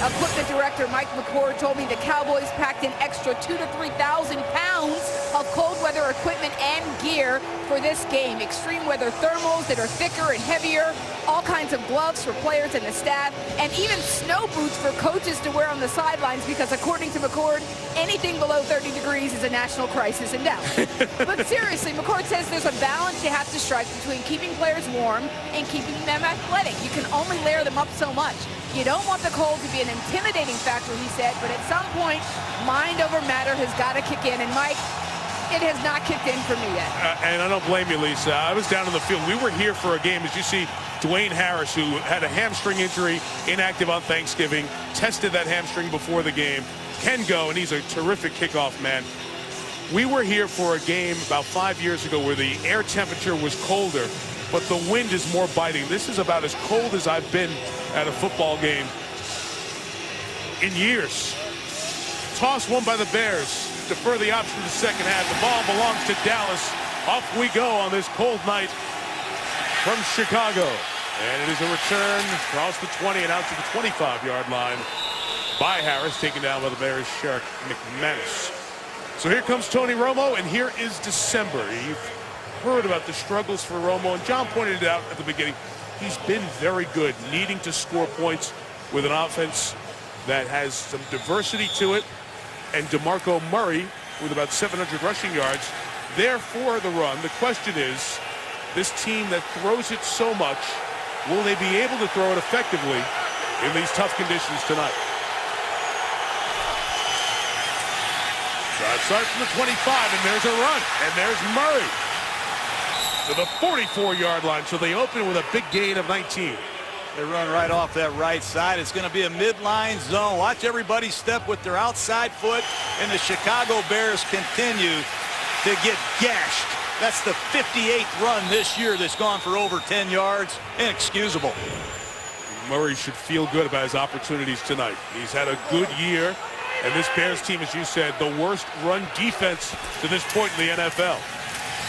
Equipment director Mike McCord told me the Cowboys packed an extra 2,000 to 3,000 pounds of cold weather equipment and gear for this game. Extreme weather thermals that are thicker and heavier, all kinds of gloves for players and the staff, and even snow boots for coaches to wear on the sidelines because, according to McCord, anything below 30 degrees is a national crisis in Dallas. But seriously, McCord says there's a balance you have to strike between keeping players warm and keeping them athletic. You can only layer them up so much. You don't want the cold to be an intimidating factor, he said, but at some point, mind over matter has got to kick in. And Mike, it has not kicked in for me yet. And I don't blame you, Lisa. I was down in the field. We were here for a game, as you see, Dwayne Harris, who had a hamstring injury, inactive on Thanksgiving, tested that hamstring before the game, can go, and he's a terrific kickoff man. We were here for a game about 5 years ago where the air temperature was colder, but the wind is more biting. This is about as cold as I've been at a football game in years. Toss won by the Bears. Defer the option to the second half. The ball belongs to Dallas. Off we go on this cold night from Chicago. And it is a return across the 20 and out to the 25-yard line by Harris, taken down by the Bears' Shark McManus. So here comes Tony Romo, and here is December. You've heard about the struggles for Romo, and John pointed it out at the beginning. He's been very good, needing to score points with an offense that has some diversity to it. And DeMarco Murray with about 700 rushing yards there for the run. The question is, this team that throws it so much, will they be able to throw it effectively in these tough conditions tonight? Start from the 25, and there's a run, and there's Murray to the 44-yard line. So they open with a big gain of 19. They run right off that right side. It's going to be a midline zone. Watch everybody step with their outside foot, and the Chicago Bears continue to get gashed. That's the 58th run this year that's gone for over 10 yards. Inexcusable. Murray should feel good about his opportunities tonight. He's had a good year, and this Bears team, as you said, the worst run defense to this point in the NFL.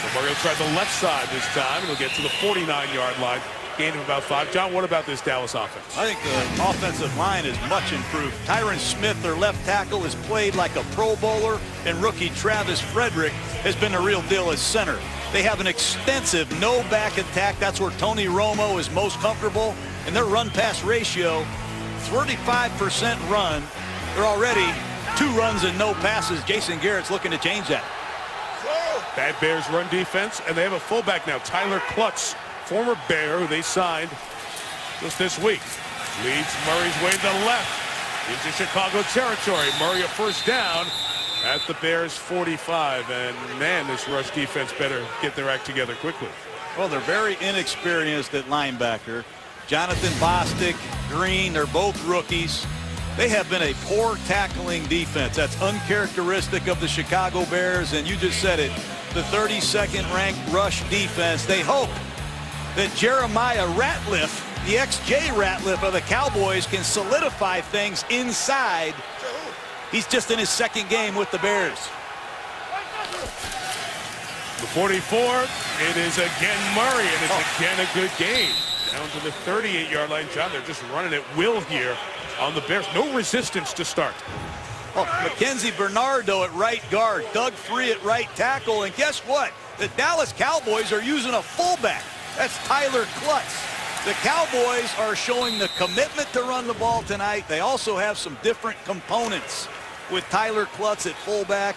So Murray will try the left side this time, and he'll get to the 49-yard line. Gain of about 5. John, what about this Dallas offense? I think the offensive line is much improved. Tyron Smith, their left tackle, has played like a Pro Bowler, and rookie Travis Frederick has been a real deal as center. They have an extensive no-back attack. That's where Tony Romo is most comfortable. And their run-pass ratio, 35% run. They're already 2 runs and no passes. Jason Garrett's looking to change that. Bad Bears run defense, and they have a fullback now, Tyler Klutz, former Bear, who they signed just this week. Leads Murray's way to the left into Chicago territory. Murray a first down at the Bears 45. And man, this rush defense better get their act together quickly. Well, they're very inexperienced at linebacker. Jonathan Bostic, Green, they're both rookies. They have been a poor tackling defense. That's uncharacteristic of the Chicago Bears, and you just said it, the 32nd ranked rush defense. They hope that Jeremiah Ratliff, the ex-Jay Ratliff of the Cowboys, can solidify things inside. He's just in his second game with the Bears. The 44, it is again Murray, and it's again a good gain. Down to the 38-yard line. John, they're just running at will here on the Bears. No resistance to start. Oh, Mackenzie Bernardo at right guard, Doug Free at right tackle, and guess what? The Dallas Cowboys are using a fullback. That's Tyler Klutz. The Cowboys are showing the commitment to run the ball tonight. They also have some different components with Tyler Klutz at fullback.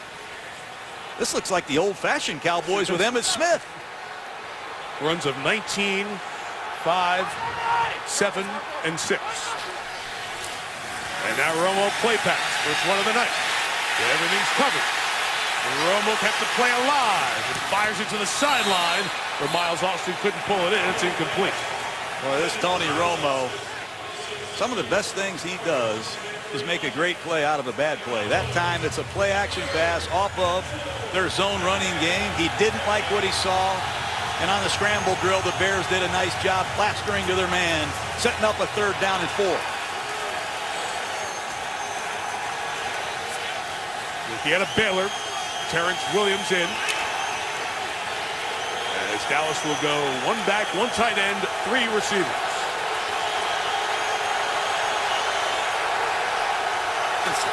This looks like the old-fashioned Cowboys with Emmitt Smith. Runs of 19, 5, 7, and 6. And now Romo play pass. First one of the night. Everything's covered. And Romo kept the play alive and fires it to the sideline where Miles Austin couldn't pull it in. It's incomplete. Boy, this Tony Romo, some of the best things he does is make a great play out of a bad play. That time it's a play action pass off of their zone running game. He didn't like what he saw. And on the scramble drill, the Bears did a nice job plastering to their man, setting up a 3rd down and 4. Indiana Baylor, Terrence Williams in. As Dallas will go 1 back, 1 tight end, 3 receivers. Robinson.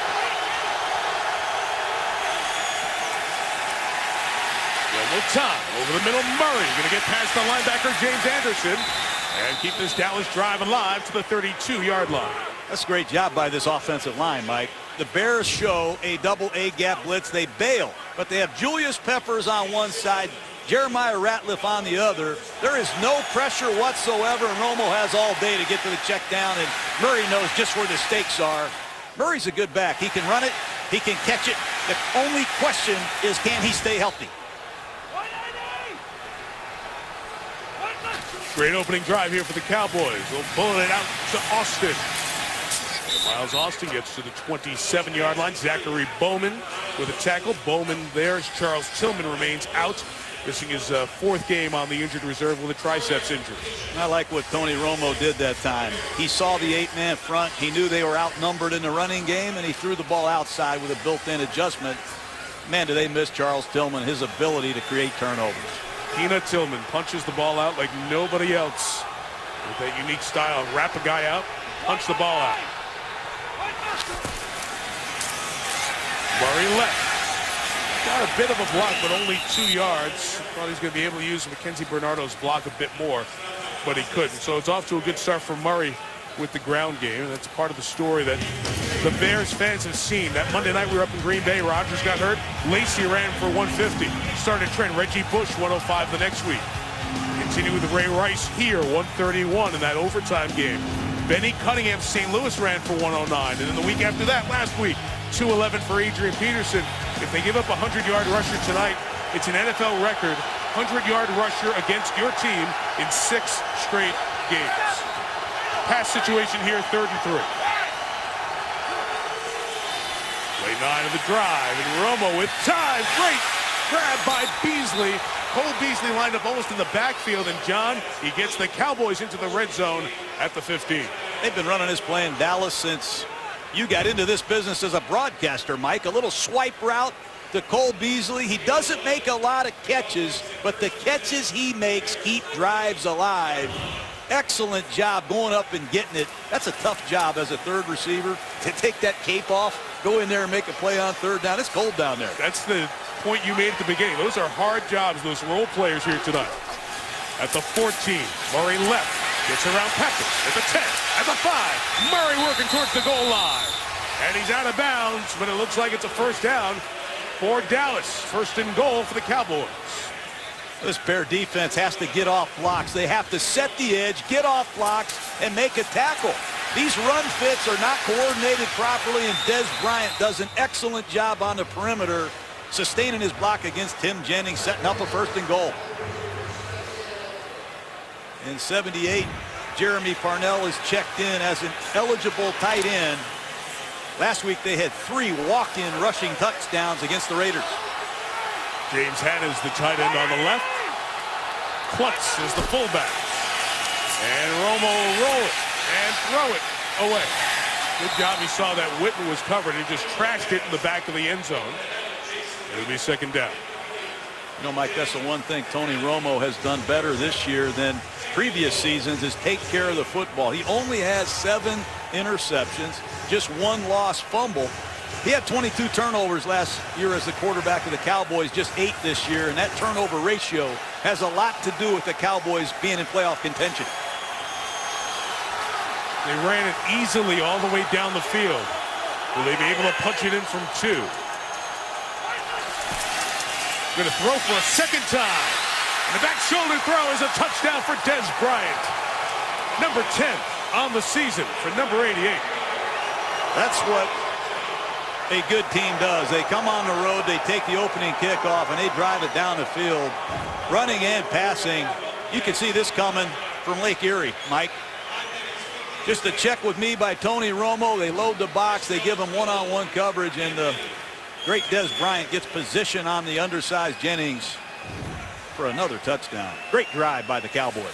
One more time. Over the middle, Murray. Going to get past the linebacker, James Anderson. And keep this Dallas drive alive to the 32-yard line. That's a great job by this offensive line, Mike. The Bears show a double A gap blitz. They bail, but they have Julius Peppers on one side, Jeremiah Ratliff on the other. There is no pressure whatsoever, and Romo has all day to get to the check down, and Murray knows just where the stakes are. Murray's a good back. He can run it. He can catch it. The only question is, can he stay healthy? Great opening drive here for the Cowboys. They'll pull it out to Austin. Miles Austin gets to the 27-yard line. Zachary Bowman with a tackle. Bowman there as Charles Tillman remains out, missing his fourth game on the injured reserve with a triceps injury. I like what Tony Romo did that time. He saw the 8-man front. He knew they were outnumbered in the running game, and he threw the ball outside with a built-in adjustment. Man, do they miss Charles Tillman, his ability to create turnovers. Keena Tillman punches the ball out like nobody else with that unique style. Wrap a guy out, punch the ball out. Murray left. Got a bit of a block, but only 2 yards. Thought he was going to be able to use Mackenzie Bernardo's block a bit more, but he couldn't. So it's off to a good start for Murray with the ground game. And that's part of the story that the Bears fans have seen. That Monday night we were up in Green Bay. Rodgers got hurt. Lacy ran for 150. Started trend. Reggie Bush 105 the next week. Continue with Ray Rice here 131 in that overtime game. Benny Cunningham, St. Louis ran for 109. And then the week after that, last week, 211 for Adrian Peterson. If they give up a 100-yard rusher tonight, it's an NFL record 100-yard rusher against your team in 6 straight games. Pass situation here, 3rd and 3. Play 9 of the drive, and Romo with time. Great grab by Beasley. Cole Beasley lined up almost in the backfield, and John, he gets the Cowboys into the red zone at the 15. They've been running this play in Dallas since you got into this business as a broadcaster, Mike. A little swipe route to Cole Beasley. He doesn't make a lot of catches, but the catches he makes keep drives alive. Excellent job going up and getting it. That's a tough job as a third receiver to take that cape off, go in there and make a play on 3rd down. It's cold down there. That's the point you made at the beginning. Those are hard jobs, those role players here tonight. At the 14, Murray left, gets around Peppers. At the 10, at the 5, Murray working towards the goal line. And he's out of bounds, but it looks like it's a 1st down for Dallas. 1st and goal for the Cowboys. This Bear defense has to get off blocks. They have to set the edge, get off blocks, and make a tackle. These run fits are not coordinated properly, and Dez Bryant does an excellent job on the perimeter, sustaining his block against Tim Jennings, setting up a 1st and goal. In 78, Jeremy Parnell is checked in as an eligible tight end. Last week they had 3 walk-in rushing touchdowns against the Raiders. James Hanna's the tight end on the left. Klutz is the fullback. And Romo will roll it and throw it away. Good job. He saw that Whitten was covered and just trashed it in the back of the end zone. It'll be 2nd down. You know, Mike, that's the one thing Tony Romo has done better this year than previous seasons is take care of the football. He only has 7 interceptions, just 1 lost fumble. He had 22 turnovers last year as the quarterback of the Cowboys, just 8 this year, and that turnover ratio has a lot to do with the Cowboys being in playoff contention. They ran it easily all the way down the field. Will they be able to punch it in from 2? Going to throw for a 2nd time. And the back shoulder throw is a touchdown for Dez Bryant. Number 10 on the season for number 88. That's what a good team does. They come on the road, they take the opening kickoff, and they drive it down the field. Running and passing. You can see this coming from Lake Erie, Mike. Just a check with me by Tony Romo. They load the box. They give him one-on-one coverage, and the great Dez Bryant gets position on the undersized Jennings for another touchdown. Great drive by the Cowboys.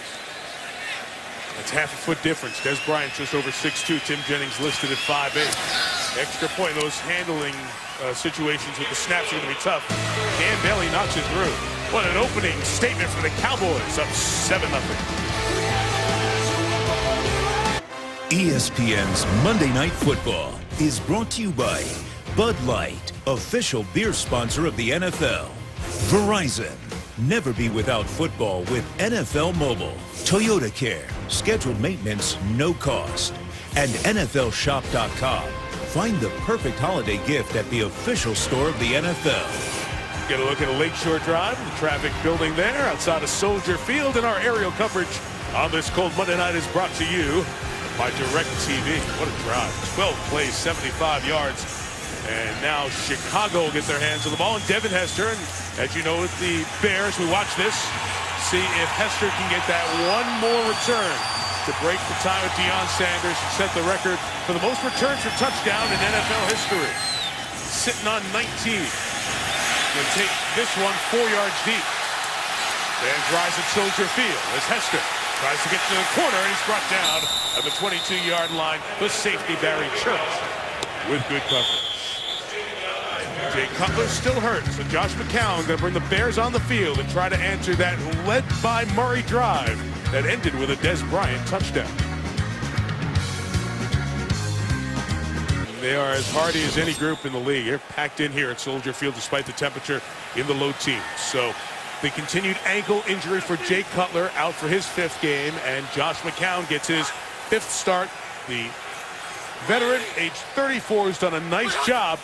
That's half a foot difference. Dez Bryant just over 6'2". Tim Jennings listed at 5'8". Extra point. Those handling situations with the snaps are going to be tough. Dan Bailey knocks it through. What an opening statement for the Cowboys, up 7-0. ESPN's Monday Night Football. is brought to you by Bud Light, official beer sponsor of the NFL. Verizon, never be without football with NFL Mobile. Toyota Care, scheduled maintenance, no cost. And NFLShop.com. Find the perfect holiday gift at the official store of the NFL. Get a look at a Lakeshore Drive, the traffic building there outside of Soldier Field, and our aerial coverage on this cold Monday night is brought to you by DirecTV. What a drive. 12 plays, 75 yards. And now Chicago will get their hands on the ball. And Devin Hester, and as you know with the Bears, we watch this, see if Hester can get that one more return to break the tie with Deion Sanders and set the record for the most returns for touchdown in NFL history. Sitting on 19. Going to take this one 4 yards deep. And drives at Soldier Field as Hester tries to get to the corner, and he's brought down at the 22-yard line. The safety, Barry Church, with good coverage. Jay Cutler still hurt, so Josh McCown going to bring the Bears on the field and try to answer that led by Murray drive that ended with a Des Bryant touchdown. They are as hardy as any group in the league. They're packed in here at Soldier Field despite the temperature in the low teens. So the continued ankle injury for Jay Cutler out for his 5th game, and Josh McCown gets his 5th start. The veteran, age 34, has done a nice job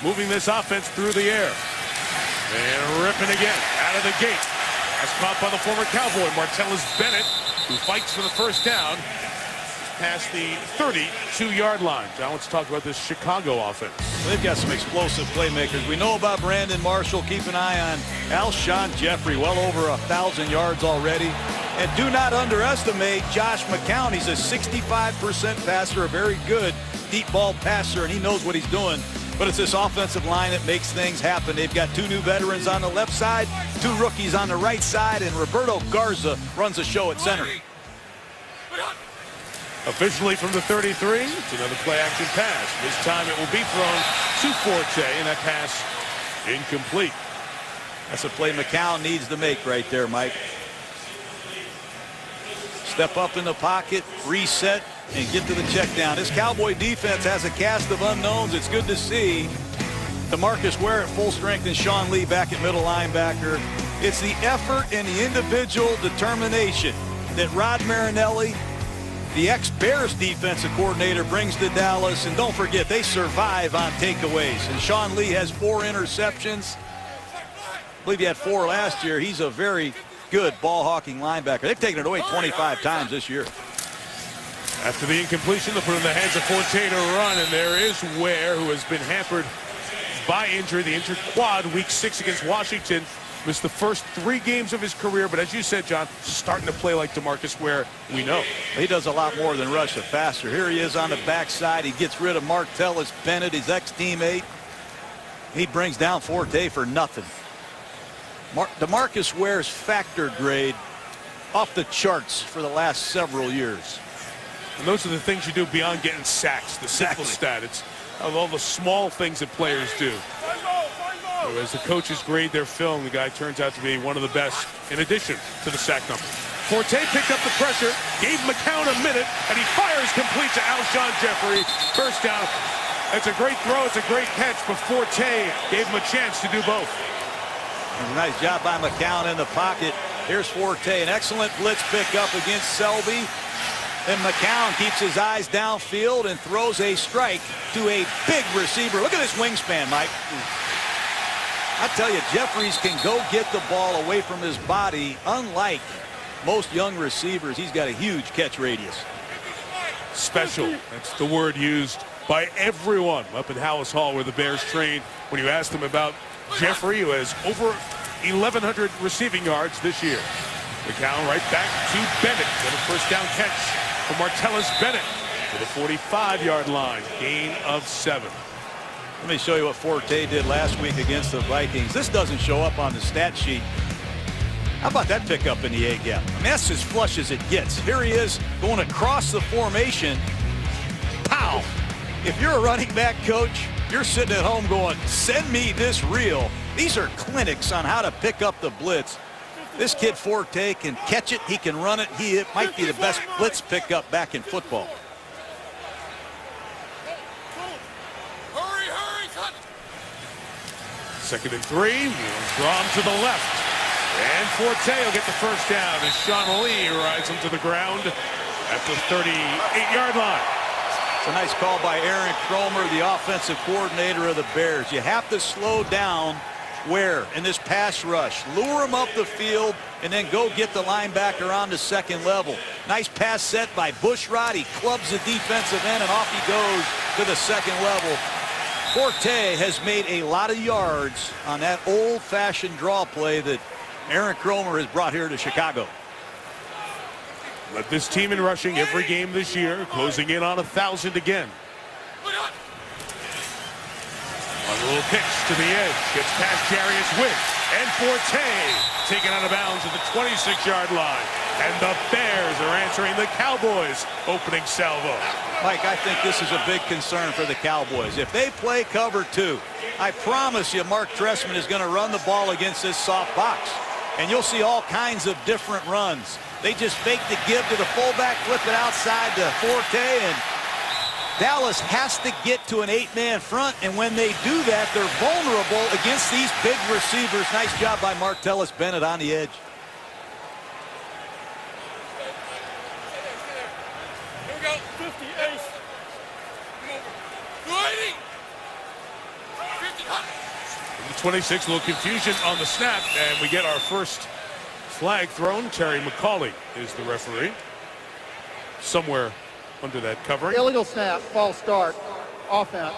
moving this offense through the air. And ripping again out of the gate. That's caught by the former Cowboy, Martellus Bennett, who fights for the first down past the 32-yard line. Now let's talk about this Chicago offense. They've got some explosive playmakers. We know about Brandon Marshall. Keep an eye on Alshon Jeffrey, well over 1,000 yards already. And do not underestimate Josh McCown. He's a 65% passer, a very good deep ball passer, and he knows what he's doing. But it's this offensive line that makes things happen. They've got 2 new veterans on the left side, 2 rookies on the right side, and Roberto Garza runs the show at center. Officially from the 33, it's another play-action pass. This time it will be thrown to Forte, and that pass incomplete. That's a play McCown needs to make right there, Mike. Step up in the pocket, reset, and get to the check down. This Cowboy defense has a cast of unknowns. It's good to see DeMarcus Ware at full strength and Sean Lee back at middle linebacker. It's the effort and the individual determination that Rod Marinelli, the ex-Bears defensive coordinator, brings to Dallas. And don't forget, they survive on takeaways. And Sean Lee has 4 interceptions. I believe he had 4 last year. He's a very good ball-hawking linebacker. They've taken it away 25 times this year. After the incompletion, they'll put it in the hands of Forte to run, and there is Ware, who has been hampered by injury. The injured quad, week 6 against Washington. Missed the first 3 games of his career, but as you said, John, starting to play like DeMarcus Ware, we know. He does a lot more than rush the passer. Here he is on the backside. He gets rid of Martellus Bennett, his ex-teammate. He brings down Forte for nothing. DeMarcus Ware's factor grade off the charts for the last several years. And those are the things you do beyond getting sacks, the simple stat. It's of all the small things that players do. As the coaches grade their film, the guy turns out to be one of the best in addition to the sack number. Forte picked up the pressure, gave McCown a minute, and he fires complete to Alshon Jeffrey. First down. It's a great throw. It's a great catch, but Forte gave him a chance to do both. A nice job by McCown in the pocket. Here's Forte, an excellent blitz pickup against Selby. And McCown keeps his eyes downfield and throws a strike to a big receiver. Look at this wingspan, Mike. I tell you, Jeffries can go get the ball away from his body. Unlike most young receivers, he's got a huge catch radius. Special. That's the word used by everyone up at Hallis Hall where the Bears train. When you ask them about Jeffrey, who has over 1,100 receiving yards this year. McCown right back to Bennett. Got a first down catch for Martellus Bennett to the 45-yard line. Gain of 7. Let me show you what Forte did last week against the Vikings. This doesn't show up on the stat sheet. How about that pickup in the A-gap? I mean, that's as flush as it gets. Here he is going across the formation. Pow! If you're a running back coach, you're sitting at home going, send me this reel. These are clinics on how to pick up the blitz. This kid Forte can catch it. He can run it. He might be the best blitz pickup back in football. 2nd and 3. Drawn to the left. And Forte will get the first down as Sean Lee rides him to the ground at the 38-yard line. It's a nice call by Aaron Kromer, the offensive coordinator of the Bears. You have to slow down where in this pass rush. Lure him up the field and then go get the linebacker on the second level. Nice pass set by Bushrod. He clubs the defensive end and off he goes to the second level. Forte has made a lot of yards on that old-fashioned draw play that Aaron Kromer has brought here to Chicago. Led this team in rushing every game this year, closing in on 1,000 again. A little pitch to the edge, gets past Jarius Wicks, and Forte taken out of bounds at the 26-yard line. And the Bears are answering the Cowboys' opening salvo. Mike, I think this is a big concern for the Cowboys. If they play cover 2, I promise you Mark Trestman is going to run the ball against this soft box. And you'll see all kinds of different runs. They just fake the give to the fullback, flip it outside to Forte, and Dallas has to get to an 8-man front, and when they do that, they're vulnerable against these big receivers. Nice job by Martellus Bennett on the edge. Here we go. 50, ace. Come over. 50, The 26, a little confusion on the snap, and we get our first flag thrown. Terry McCauley is the referee. Somewhere under that covering. Illegal snap, false start, offense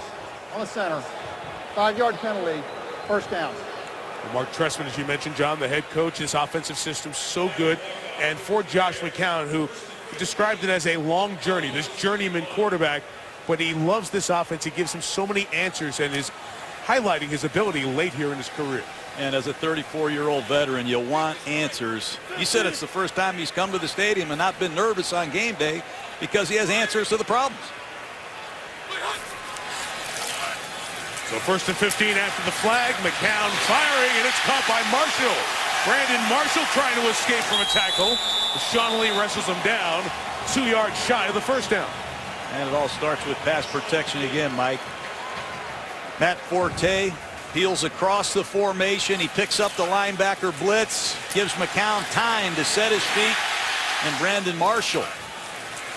on the center. 5-yard penalty, first down. Mark Trestman, as you mentioned, John, the head coach, his offensive system so good. And for Josh McCown, who described it as a long journey, this journeyman quarterback, but he loves this offense. He gives him so many answers and is highlighting his ability late here in his career. And as a 34-year-old veteran, you want answers. You said it's the first time he's come to the stadium and not been nervous on game day because he has answers to the problems. So 1st and 15 after the flag. McCown firing, and it's caught by Marshall. Brandon Marshall trying to escape from a tackle. Sean Lee wrestles him down 2 yards shy of the first down. And it all starts with pass protection again, Mike. Matt Forte peels across the formation. He picks up the linebacker blitz, gives McCown time to set his feet, and Brandon Marshall,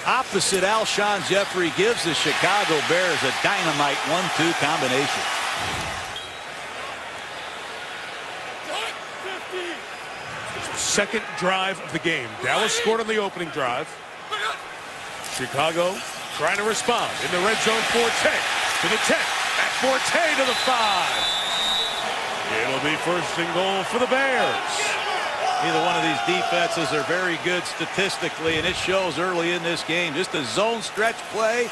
opposite Alshon Jeffrey, gives the Chicago Bears a dynamite 1-2 combination. Second drive of the game. Dallas scored on the opening drive. Chicago trying to respond in the red zone. Forte to the 10. At Forte to the 5. It'll be 1st and goal for the Bears. Either one of these defenses are very good statistically, and it shows early in this game. Just a zone stretch play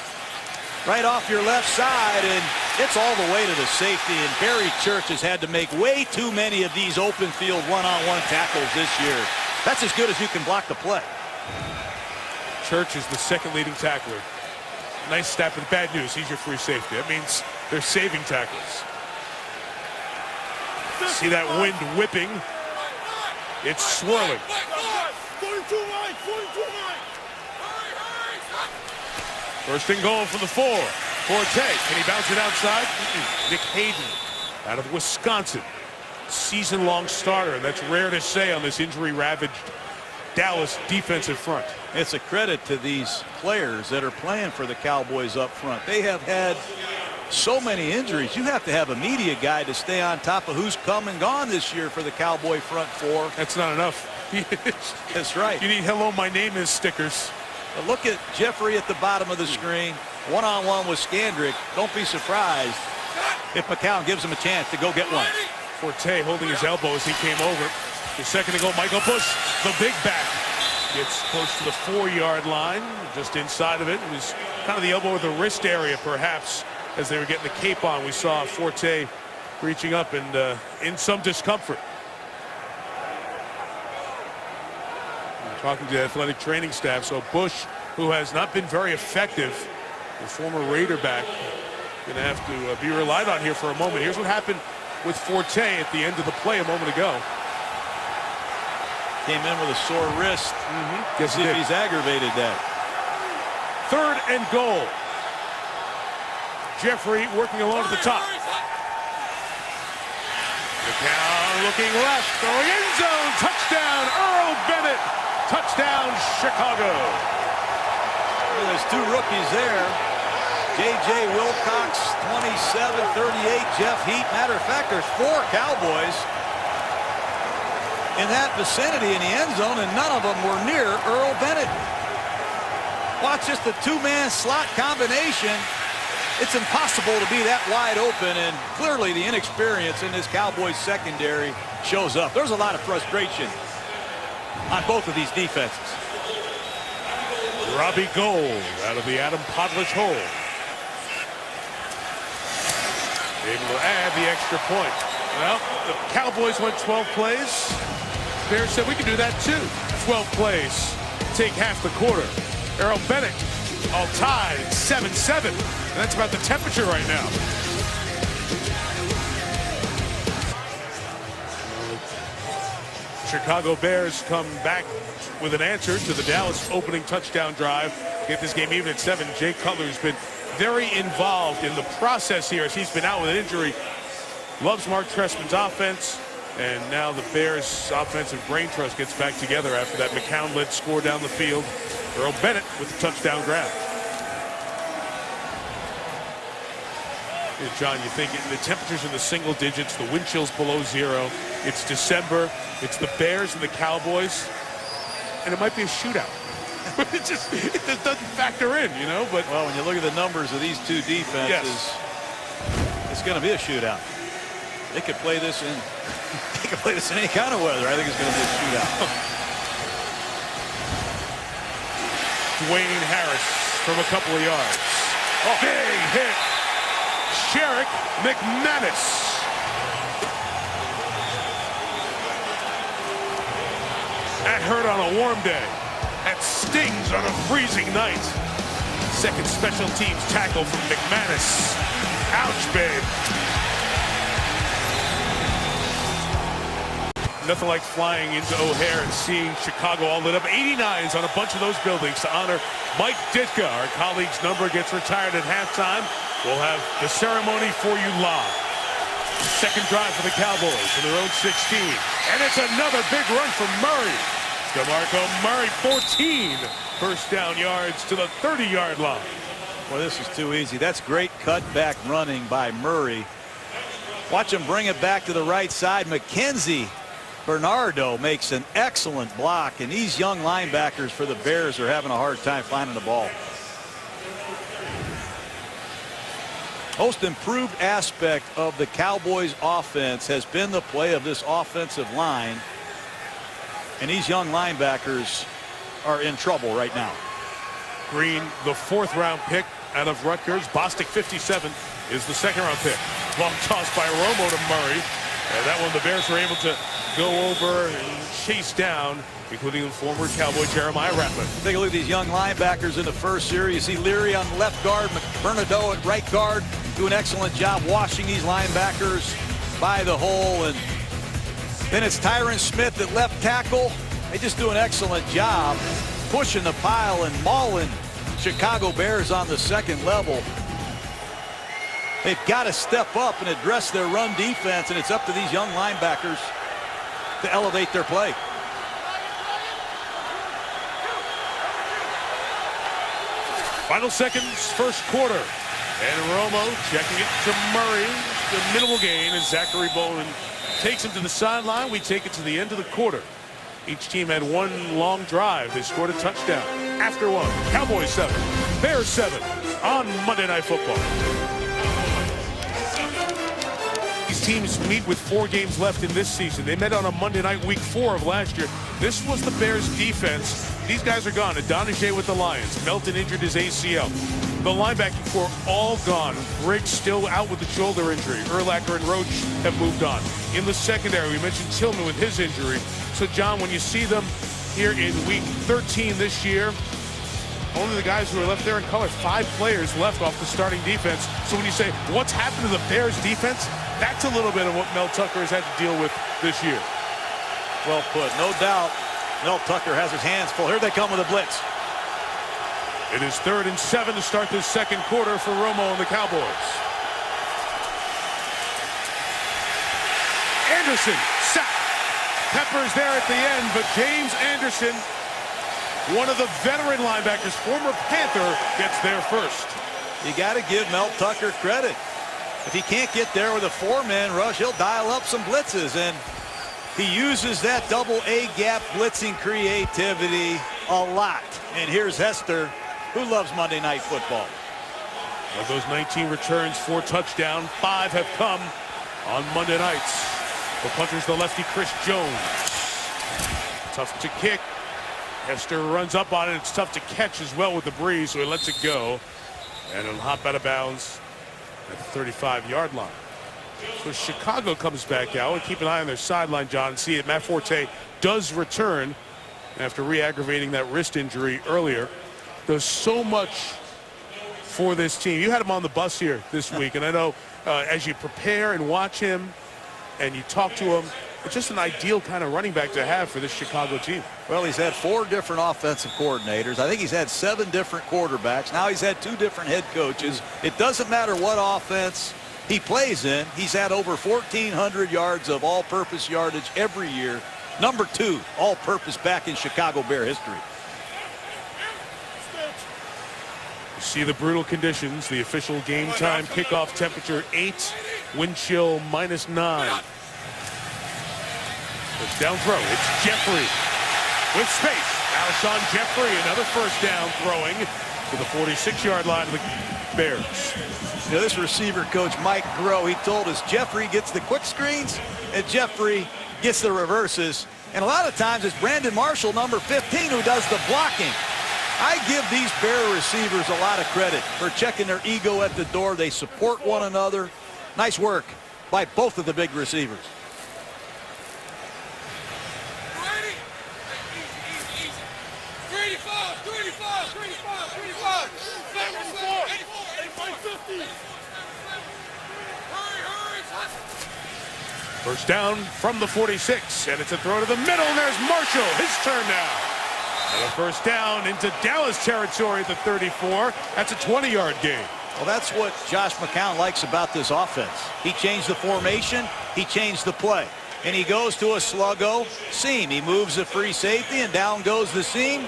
right off your left side, and it's all the way to the safety. And Barry Church has had to make way too many of these open field one-on-one tackles this year. That's as good as you can block the play. Church is the 2nd leading tackler. Nice stat, but bad news. He's your free safety. That means they're saving tackles. See that wind whipping. It's swirling. 42 line, 42 line. 1st and goal for the 4. Forte, can he bounce it outside? Nick Hayden out of Wisconsin. Season-long starter, and that's rare to say on this injury-ravaged Dallas defensive front. It's a credit to these players that are playing for the Cowboys up front. They have had so many injuries. You have to have a media guy to stay on top of who's come and gone this year for the Cowboy front 4. That's not enough. That's right. You need "Hello, my name is" stickers. But look at Jeffrey at the bottom of the screen. One-on-one with Skandrick. Don't be surprised if McCown gives him a chance to go get one. Forte holding his elbow as he came over. The 2nd and goal. Michael Bush, the big back, gets close to the 4-yard line. Just inside of it. It was kind of the elbow or the wrist area, perhaps, as they were getting the cape on. We saw Forte reaching up and in some discomfort. Talking to the athletic training staff. So Bush, who has not been very effective, the former Raider back, going to have to be relied on here for a moment. Here's what happened with Forte at the end of the play a moment ago. Came in with a sore wrist. Guess See if he's aggravated that. 3rd and goal. Jeffrey working along at the top. McCown looking left, throwing end zone, touchdown, Earl Bennett, touchdown, Chicago. Well, there's two rookies there. J.J. Wilcox, 27-38, Jeff Heat. Matter of fact, there's 4 Cowboys in that vicinity in the end zone, and none of them were near Earl Bennett. Watch just the two-man slot combination. It's impossible to be that wide open, and clearly the inexperience in this Cowboys secondary shows up. There's a lot of frustration on both of these defenses. Robbie Gould out of the Adam Podlish hole. Able to add the extra point. Well, the Cowboys went 12 plays. Bears said we can do that too. 12 plays. Take half the quarter. Earl Bennett all tied 7-7. And that's about the temperature right now. Chicago Bears come back with an answer to the Dallas opening touchdown drive. Get this game even at 7. Jay Cutler's been very involved in the process here as he's been out with an injury. Loves Mark Trestman's offense. And now the Bears offensive brain trust gets back together after that McCown-led score down the field. Earl Bennett with the touchdown grab. John, you think the temperatures in the single digits, the wind chill's below 0. It's December. It's the Bears and the Cowboys. And it might be a shootout. it just doesn't factor in, you know. But well, when you look at the numbers of these two defenses, yes, it's going to be a shootout. They could play this in. They could play this in any kind of weather. I think it's going to be a shootout. Dwayne Harris from a couple of yards. Oh, big hit. Sherrick McManus. That hurt on a warm day. That stings on a freezing night. Second special teams tackle from McManus. Ouch, babe. Nothing like flying into O'Hare and seeing Chicago all lit up. 89s on a bunch of those buildings to honor Mike Ditka. Our colleague's number gets retired at halftime. We'll have the ceremony for you live. Second drive for the Cowboys from their own 16. And it's another big run from Murray. DeMarco Murray, 14 first down yards to the 30-yard line. Well, this is too easy. That's great cutback running by Murray. Watch him bring it back to the right side. McKenzie Bernardo makes an excellent block, and these young linebackers for the Bears are having a hard time finding the ball. Most improved aspect of the Cowboys offense has been the play of this offensive line, and these young linebackers are in trouble right now. Green, the 4th round pick out of Rutgers. Bostic, 57, is the 2nd round pick. Long toss by Romo to Murray. And that one the Bears were able to go over and chase down, including the former Cowboy Jeremiah Rattler. Take a look at these young linebackers in the first series. You see Leary on left guard, Bernardo at right guard, do an excellent job washing these linebackers by the hole. And then it's Tyron Smith at left tackle. They just do an excellent job pushing the pile and mauling Chicago Bears on the second level. They've got to step up and address their run defense, and it's up to these young linebackers to elevate their play. Final seconds, first quarter. And Romo checking it to Murray. The minimal gain as Zachary Bowman takes him to the sideline. We take it to the end of the quarter. Each team had one long drive. They scored a touchdown. After one, Cowboys 7, Bears 7 on Monday Night Football. These teams meet with 4 games left in this season. They met on a Monday night, week 4 of last year. This was the Bears defense. These guys are gone. Adonijah with the Lions. Melton injured his ACL. The linebacking core all gone. Briggs still out with the shoulder injury. Urlacher and Roach have moved on. In the secondary, we mentioned Tillman with his injury. So, John, when you see them here in week 13 this year, only the guys who are left there in color, 5 players left off the starting defense. So when you say, what's happened to the Bears defense? That's a little bit of what Mel Tucker has had to deal with this year. Well put, no doubt. Mel Tucker has his hands full. Here they come with a blitz. It is 3rd and 7 to start this second quarter for Romo and the Cowboys. Anderson, sack. Peppers there at the end, but James Anderson, one of the veteran linebackers, former Panther, gets there first. You got to give Mel Tucker credit. If he can't get there with a 4-man rush, he'll dial up some blitzes, and he uses that double A gap blitzing creativity a lot. And here's Hester, who loves Monday Night Football. Of those 19 returns, 4 touchdowns, 5 have come on Monday nights. The punter's the lefty Chris Jones. Tough to kick. Hester runs up on it. It's tough to catch as well with the breeze, so he lets it go. And it'll hop out of bounds at the 35-yard line. So Chicago comes back out. And keep an eye on their sideline, John, and see that Matt Forte does return after re-aggravating that wrist injury earlier. Does so much for this team. You had him on the bus here this week, and I know as you prepare and watch him and you talk to him, it's just an ideal kind of running back to have for this Chicago team. Well, he's had 4 different offensive coordinators. I think he's had 7 different quarterbacks. Now he's had 2 different head coaches. It doesn't matter what offense he plays in. He's had over 1,400 yards of all-purpose yardage every year. Number 2 all-purpose back in Chicago Bear history. You see the brutal conditions. The official game time kickoff temperature 8, wind chill -9. Touchdown throw. It's Jeffrey with space. Alshon Jeffrey, another first down, throwing to the 46-yard line of the Bears. You know, this receiver coach, Mike Groh, he told us Jeffrey gets the quick screens and Jeffrey gets the reverses. And a lot of times it's Brandon Marshall, number 15, who does the blocking. I give these Bear receivers a lot of credit for checking their ego at the door. They support one another. Nice work by both of the big receivers. First down from the 46, and it's a throw to the middle, and there's Marshall, his turn now. And a first down into Dallas territory at the 34. That's a 20-yard gain. Well, that's what Josh McCown likes about this offense. He changed the formation, he changed the play, and he goes to a sluggo seam. He moves a free safety, and down goes the seam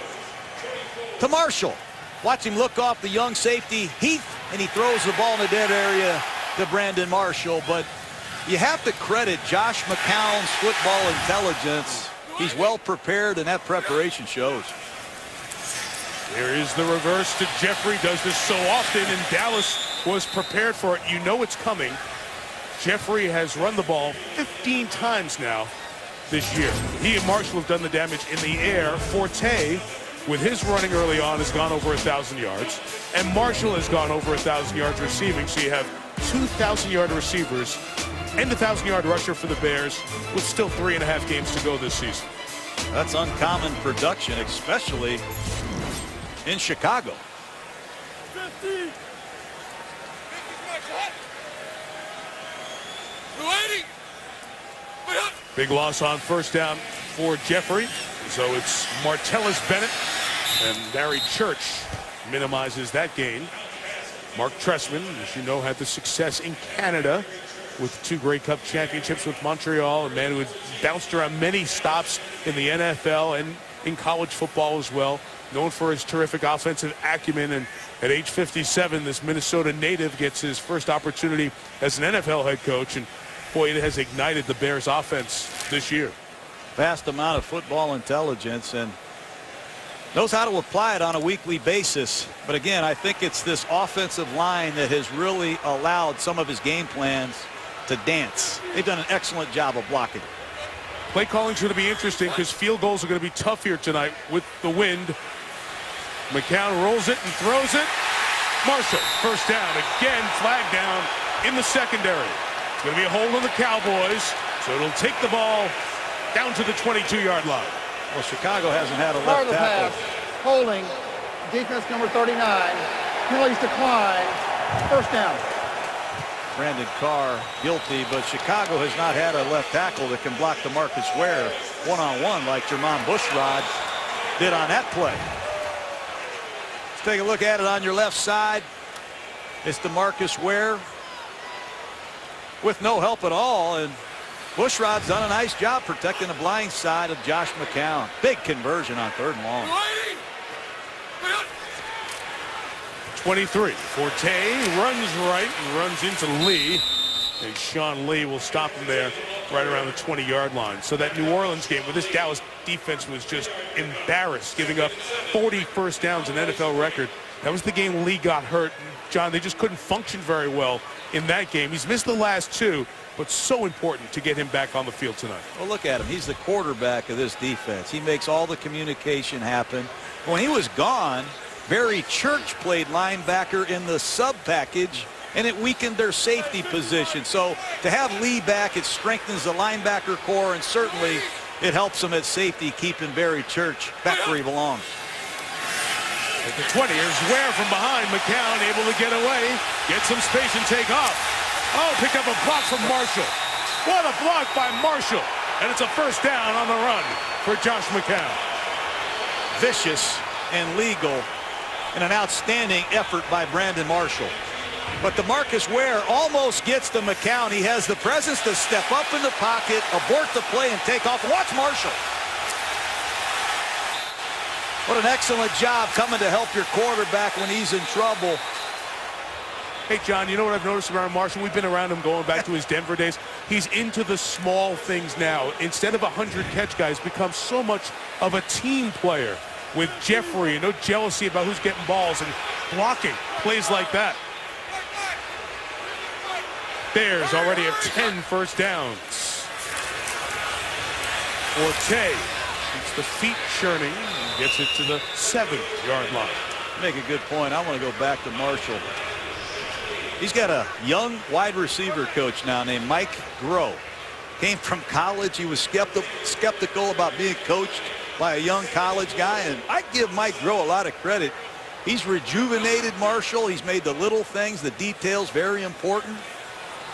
to Marshall. Watch him look off the young safety, Heath, and he throws the ball in the dead area to Brandon Marshall. But you have to credit Josh McCown's football intelligence. He's well prepared, and that preparation shows. There is the reverse to Jeffrey. Does this so often, and Dallas was prepared for it. You know it's coming. Jeffrey has run the ball 15 times now this year. He and Marshall have done the damage in the air. Forte, with his running early on, has gone over 1,000 yards. And Marshall has gone over 1,000 yards receiving. So you have 2,000-yard receivers and a 1,000-yard rusher for the Bears with still 3.5 games to go this season. That's uncommon production, especially in Chicago. 50. Big loss on first down for Jeffrey. So it's Martellus Bennett, and Barry Church minimizes that gain. Mark Trestman, as you know, had the success in Canada with 2 Grey Cup championships with Montreal, a man who had bounced around many stops in the NFL and in college football as well, known for his terrific offensive acumen. And at age 57, this Minnesota native gets his first opportunity as an NFL head coach, and boy, it has ignited the Bears offense this year. Vast amount of football intelligence, and knows how to apply it on a weekly basis. But again, I think it's this offensive line that has really allowed some of his game plans to dance. They've done an excellent job of blocking. Play calling is going to be interesting because field goals are going to be tough here tonight with the wind. McCown rolls it and throws it. Marshall, first down. Again, flag down in the secondary. It's going to be a hold on the Cowboys, so it'll take the ball down to the 22-yard line. Well, Chicago hasn't had a Start left the tackle. pass, holding, defense number 39, penalties decline, first down. Brandon Carr guilty, but Chicago has not had a left tackle that can block DeMarcus Ware one-on-one like Jermon Bushrod did on that play. Let's take a look at it on your left side. It's DeMarcus Ware with no help at all, and Bushrod's done a nice job protecting the blind side of Josh McCown. Big conversion on 3rd and long. 23. Forte runs right and runs into Lee. And Sean Lee will stop him there right around the 20-yard line. So that New Orleans game where this Dallas defense was just embarrassed, giving up 40 first downs, an NFL record. That was the game Lee got hurt. John, they just couldn't function very well in that game. He's missed the last 2, but so important to get him back on the field tonight. Well, look at him. He's the quarterback of this defense. He makes all the communication happen. When he was gone, Barry Church played linebacker in the sub package, and it weakened their safety position. So to have Lee back, it strengthens the linebacker core, and certainly it helps them at safety, keeping Barry Church back where he belongs. At the 20, here's Ware from behind. McCown able to get away, get some space and take off. Oh, pick up a block from Marshall. What a block by Marshall. And it's a first down on the run for Josh McCown. Vicious and legal, and an outstanding effort by Brandon Marshall. But DeMarcus Ware almost gets to McCown. He has the presence to step up in the pocket, abort the play, and take off. Watch Marshall. What an excellent job coming to help your quarterback when he's in trouble. Hey, John, you know what I've noticed around Marshall? We've been around him going back to his Denver days. He's into the small things now. Instead of a 100-catch guy, he's become so much of a team player with Jeffrey. No jealousy about who's getting balls and blocking plays like that. Bears already have 10 first downs. Forte keeps the feet churning and gets it to the 7-yard line. Make a good point. I want to go back to Marshall. He's got a young wide receiver coach now named Mike Groh. Came from college. He was skeptical about being coached by a young college guy, and I give Mike Groh a lot of credit. He's rejuvenated Marshall. He's made the little things, the details, very important.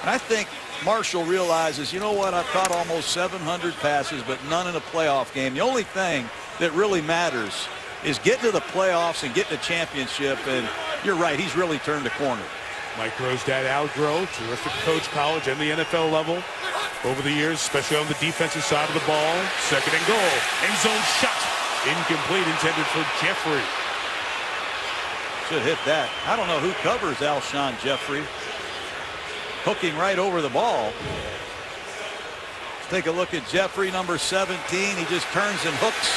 And I think Marshall realizes, you know what, I've caught almost 700 passes, but none in a playoff game. The only thing that really matters is getting to the playoffs and getting a championship, and you're right, he's really turned a corner. Mike Groh's dad, Al Groh, terrific coach, college and the NFL level over the years, especially on the defensive side of the ball. 2nd and goal. End zone shot. Incomplete, intended for Jeffrey. Should hit that. I don't know who covers Alshon Jeffrey. Hooking right over the ball. Let's take a look at Jeffrey, number 17. He just turns and hooks.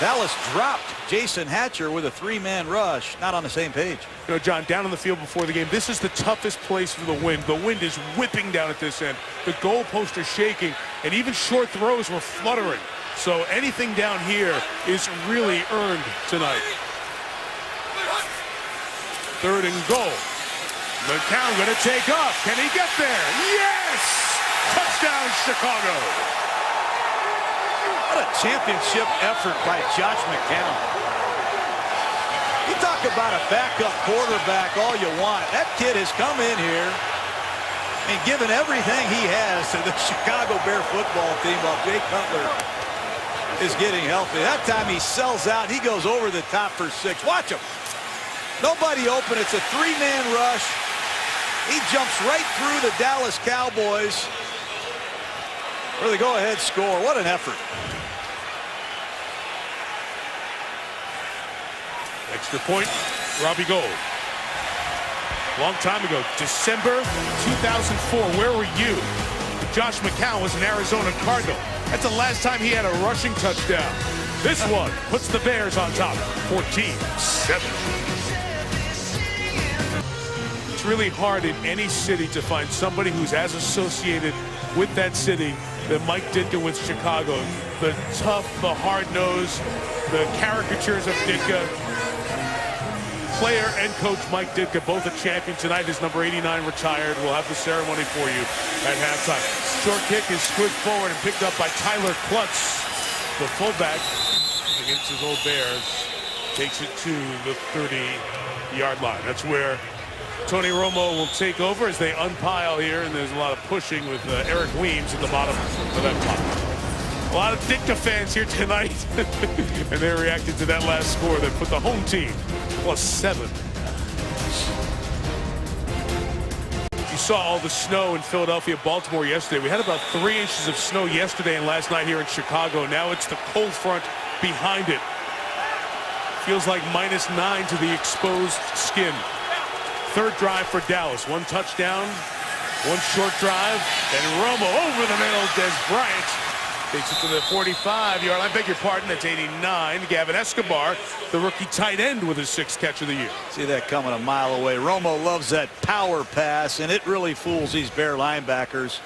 Dallas dropped Jason Hatcher with a 3-man rush. Not on the same page. You know, John, down on the field before the game, this is the toughest place for the wind. The wind is whipping down at this end. The goalposts are shaking, and even short throws were fluttering. So anything down here is really earned tonight. 3rd and goal. McCown going to take off. Can he get there? Yes! Touchdown, Chicago. What a championship effort by Josh McCown. You talk about a backup quarterback all you want. That kid has come in here and given everything he has to the Chicago Bear football team while Jay Cutler is getting healthy. That time he sells out. He goes over the top for 6. Watch him. Nobody open. It's a 3-man rush. He jumps right through the Dallas Cowboys for the go-ahead score. What an effort. Extra point, Robbie Gould. Long time ago, December 2004. Where were you? Josh McCown was an Arizona Cardinal. That's the last time he had a rushing touchdown. This one puts the Bears on top, 14-7. It's really hard in any city to find somebody who's as associated with that city that Mike Ditka with Chicago. The tough, the hard-nosed, the caricatures of Ditka. Player and coach Mike Ditka, both a champion tonight. His number 89 retired. We'll have the ceremony for you at halftime. Short kick is squished forward and picked up by Tyler Klutz, the fullback, against his old Bears. Takes it to the 30-yard line. That's where Tony Romo will take over as they unpile here, and there's a lot of pushing with Eric Weems at the bottom of that block. A lot of Ditka fans here tonight, and they reacted to that last score that put the home team +7. You saw all the snow in Philadelphia, Baltimore yesterday. We had about 3 inches of snow yesterday and last night here in Chicago. Now it's the cold front behind it. Feels like -9 to the exposed skin. Third drive for Dallas. 1 touchdown, 1 short drive, and Romo over the middle. Des Bryant takes it to the 45-yard line. I beg your pardon, that's 89. Gavin Escobar, the rookie tight end, with his 6th catch of the year. See that coming a mile away. Romo loves that power pass, and it really fools these Bear linebackers.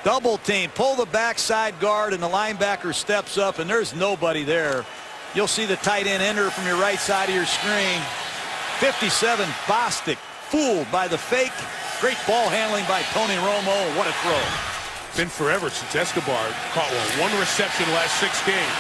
Double team, pull the backside guard, and the linebacker steps up, and there's nobody there. You'll see the tight end enter from your right side of your screen. 57, Bostic, fooled by the fake. Great ball handling by Tony Romo. What a throw. Been forever since Escobar caught one. 1 reception last 6 games.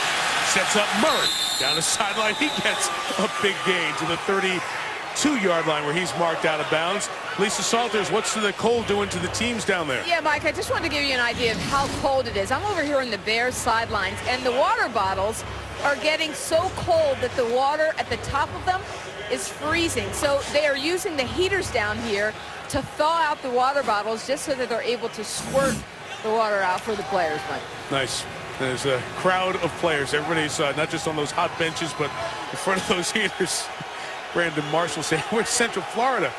Sets up Murray. Down the sideline, he gets a big gain to the 32-yard line where he's marked out of bounds. Lisa Salters, what's the cold doing to the teams down there? Yeah, Mike, I just wanted to give you an idea of how cold it is. I'm over here on the Bears sidelines, and the water bottles are getting so cold that the water at the top of them is freezing. So they are using the heaters down here to thaw out the water bottles just so that they're able to squirt the water out for the players, Mike. Nice. There's a crowd of players. Everybody's not just on those hot benches, but in front of those heaters. Brandon Marshall saying, we're in Central Florida.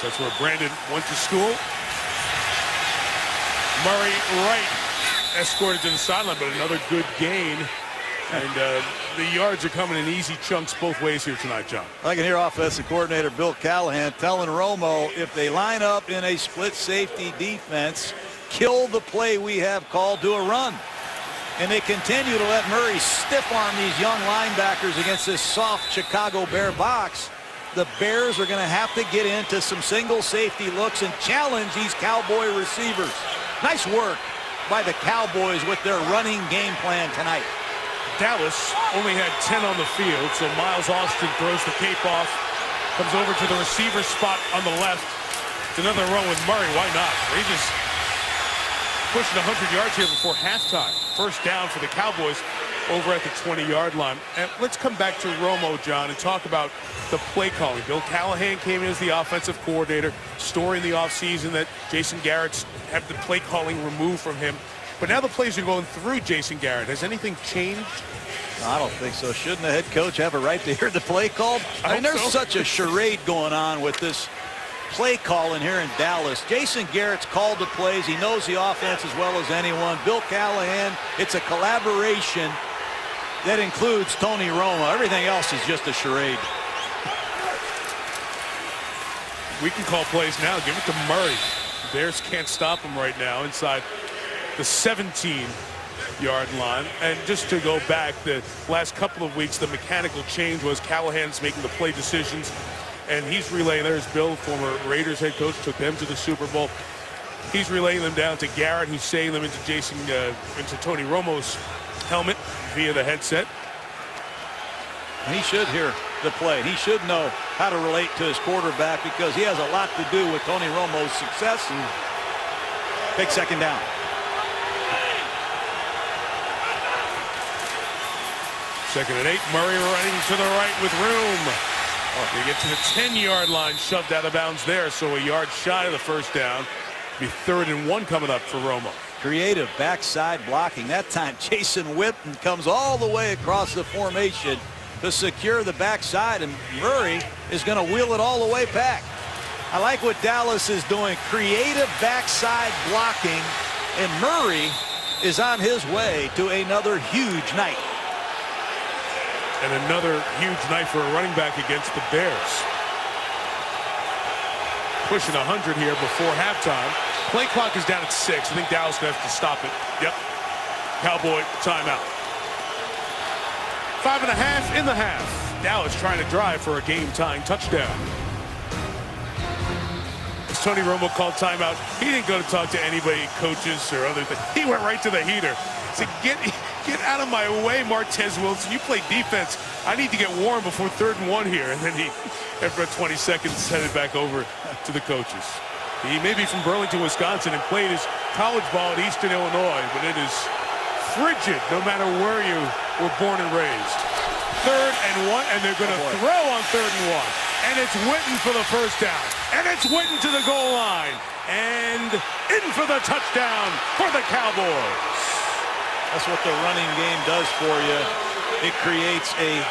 That's where Brandon went to school. Murray Wright escorted to the sideline, but another good gain. And the yards are coming in easy chunks both ways here tonight, John. I can hear offensive coordinator Bill Callahan telling Romo, if they line up in a split safety defense, kill the play we have called, do a run. And they continue to let Murray stiff arm these young linebackers against this soft Chicago Bear box. The Bears are going to have to get into some single safety looks and challenge these Cowboy receivers. Nice work by the Cowboys with their running game plan tonight. Dallas only had 10 on the field, so Miles Austin throws the cape off, comes over to the receiver spot on the left. It's another run with Murray. Why not? They just pushing 100 yards here before halftime. First down for the Cowboys over at the 20-yard line. And let's come back to Romo, John, and talk about the play calling. Bill Callahan came in as the offensive coordinator, story in the offseason that Jason Garrett's had the play calling removed from him. But now the plays are going through Jason Garrett. Has anything changed? No, I don't think so. Shouldn't the head coach have a right to hear the play called? I mean, there's such a charade going on with this play calling here in Dallas. Jason Garrett's called the plays. He knows the offense as well as anyone. Bill Callahan, it's a collaboration that includes Tony Romo. Everything else is just a charade. We can call plays now. Give it to Murray. The Bears can't stop him right now inside the 17-yard line. And just to go back, the last couple of weeks, the mechanical change was Callahan's making the play decisions, and he's relaying. There's Bill, former Raiders head coach, took them to the Super Bowl. He's relaying them down to Garrett, who's saying them into into Tony Romo's helmet via the headset. He should hear the play. He should know how to relate to his quarterback because he has a lot to do with Tony Romo's success. Big second down. Second and 8. Murray running to the right with room. They get to the 10-yard line, shoved out of bounds there, so a yard shy of the first down. Be 3rd and 1 coming up for Romo. Creative backside blocking. That time Jason Witten comes all the way across the formation to secure the backside, and Murray is going to wheel it all the way back. I like what Dallas is doing. Creative backside blocking, and Murray is on his way to another huge night. And another huge night for a running back against the Bears. Pushing 100 here before halftime. Play clock is down at 6. I think Dallas going to have to stop it. Yep. Cowboy timeout. 5.5 in the half. Dallas trying to drive for a game-tying touchdown. As Tony Romo called timeout, he didn't go to talk to anybody, coaches or other things. He went right to the heater. Said, get out of my way, Martez Wilson. You play defense. I need to get warm before 3rd and 1 here. And then he, after 20 seconds, headed back over to the coaches. He may be from Burlington, Wisconsin, and played his college ball at Eastern Illinois, but it is frigid no matter where you were born and raised. 3rd and 1, and they're going to throw on 3rd and 1. And it's Witten for the first down. And it's Witten to the goal line. And in for the touchdown for the Cowboys. That's what the running game does for you. It creates a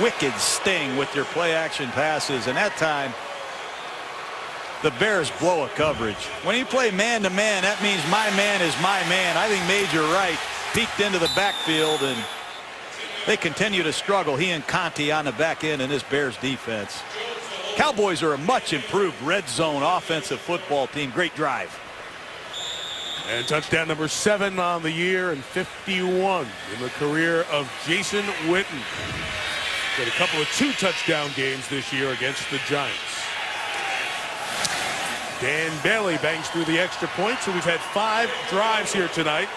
wicked sting with your play-action passes. And that time, the Bears blow a coverage. When you play man-to-man, that means my man is my man. I think Major Wright peeked into the backfield, and they continue to struggle. He and Conti on the back end in this Bears defense. Cowboys are a much improved red zone offensive football team. Great drive. And touchdown number 7 on the year and 51 in the career of Jason Witten. Got a couple of 2-touchdown games this year against the Giants. Dan Bailey bangs through the extra point, so we've had 5 drives here tonight.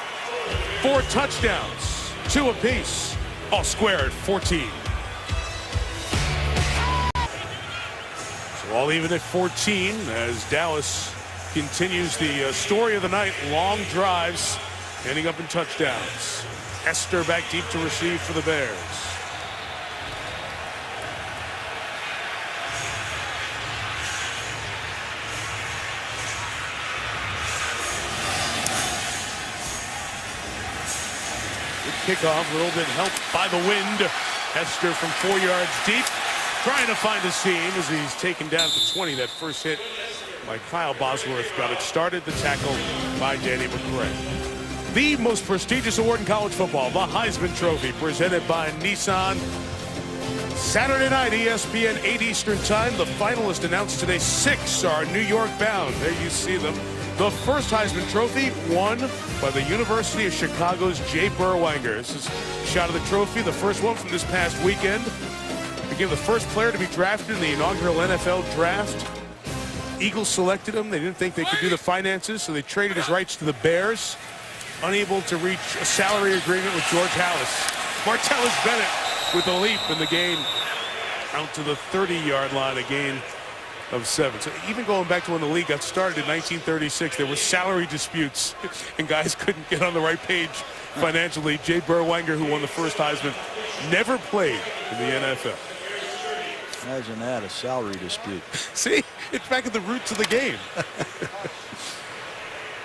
4 touchdowns, 2 apiece, all square at 14. So all even at 14 as Dallas continues the story of the night. Long drives ending up in touchdowns. Esther back deep to receive for the Bears. Good kickoff, a little bit helped by the wind. Esther from 4 yards deep, trying to find a seam as he's taken down to 20. That first hit by Kyle Bosworth got it started. The tackle by Danny McCray. The most prestigious award in college football, the Heisman Trophy, presented by Nissan. Saturday night, ESPN 8 Eastern Time. The finalists announced today. 6 are New York bound. There you see them. The first Heisman Trophy won by the University of Chicago's Jay Berwanger. This is a shot of the trophy, the first one from this past weekend. Became the first player to be drafted in the inaugural NFL draft. Eagles selected him. They didn't think they could do the finances, so they traded his rights to the Bears. Unable to reach a salary agreement with George Halas. Martellus Bennett with a leap in the game out to the 30-yard line, a gain of 7. So even going back to when the league got started in 1936, there were salary disputes and guys couldn't get on the right page financially. Jay Berwanger, who won the first Heisman, never played in the NFL. Imagine that, a salary dispute. See, it's back at the roots of the game. Of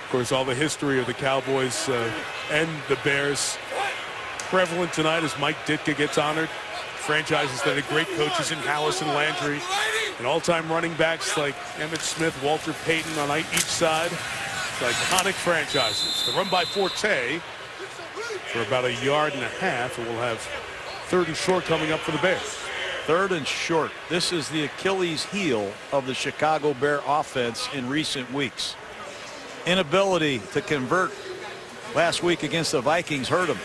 course, all the history of the Cowboys and the Bears prevalent tonight as Mike Ditka gets honored. Franchises that had great coaches in Halas and Landry, and all-time running backs like Emmitt Smith, Walter Payton on each side. It's iconic franchises. The run by Forte for about 1.5 yards, and we'll have 3rd and short coming up for the Bears. 3rd and short. This is the Achilles heel of the Chicago Bear offense in recent weeks. Inability to convert last week against the Vikings hurt them.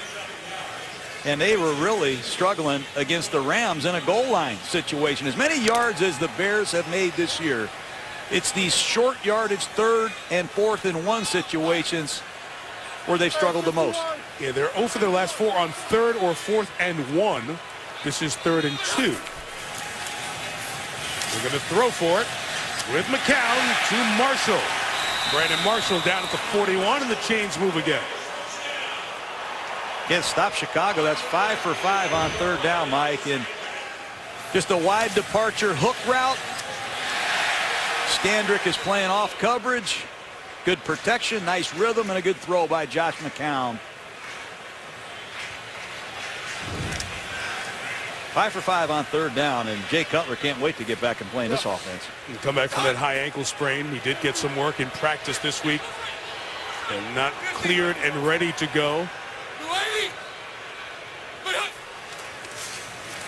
And they were really struggling against the Rams in a goal line situation. As many yards as the Bears have made this year, it's these short yardage 3rd and 4th and 1 situations where they've struggled the most. Yeah, they're 0 for their last 4 on 3rd or 4th and 1. This is 3rd and 2. We're going to throw for it with McCown to Marshall. Brandon Marshall down at the 41, and the chains move again. Can't stop Chicago. That's 5 for 5 on 3rd down, Mike. And just a wide departure hook route. Scandrick is playing off coverage. Good protection, nice rhythm, and a good throw by Josh McCown. 5 for 5 on 3rd down, and Jay Cutler can't wait to get back and play in this offense. And come back from that high ankle sprain. He did get some work in practice this week and not cleared and ready to go.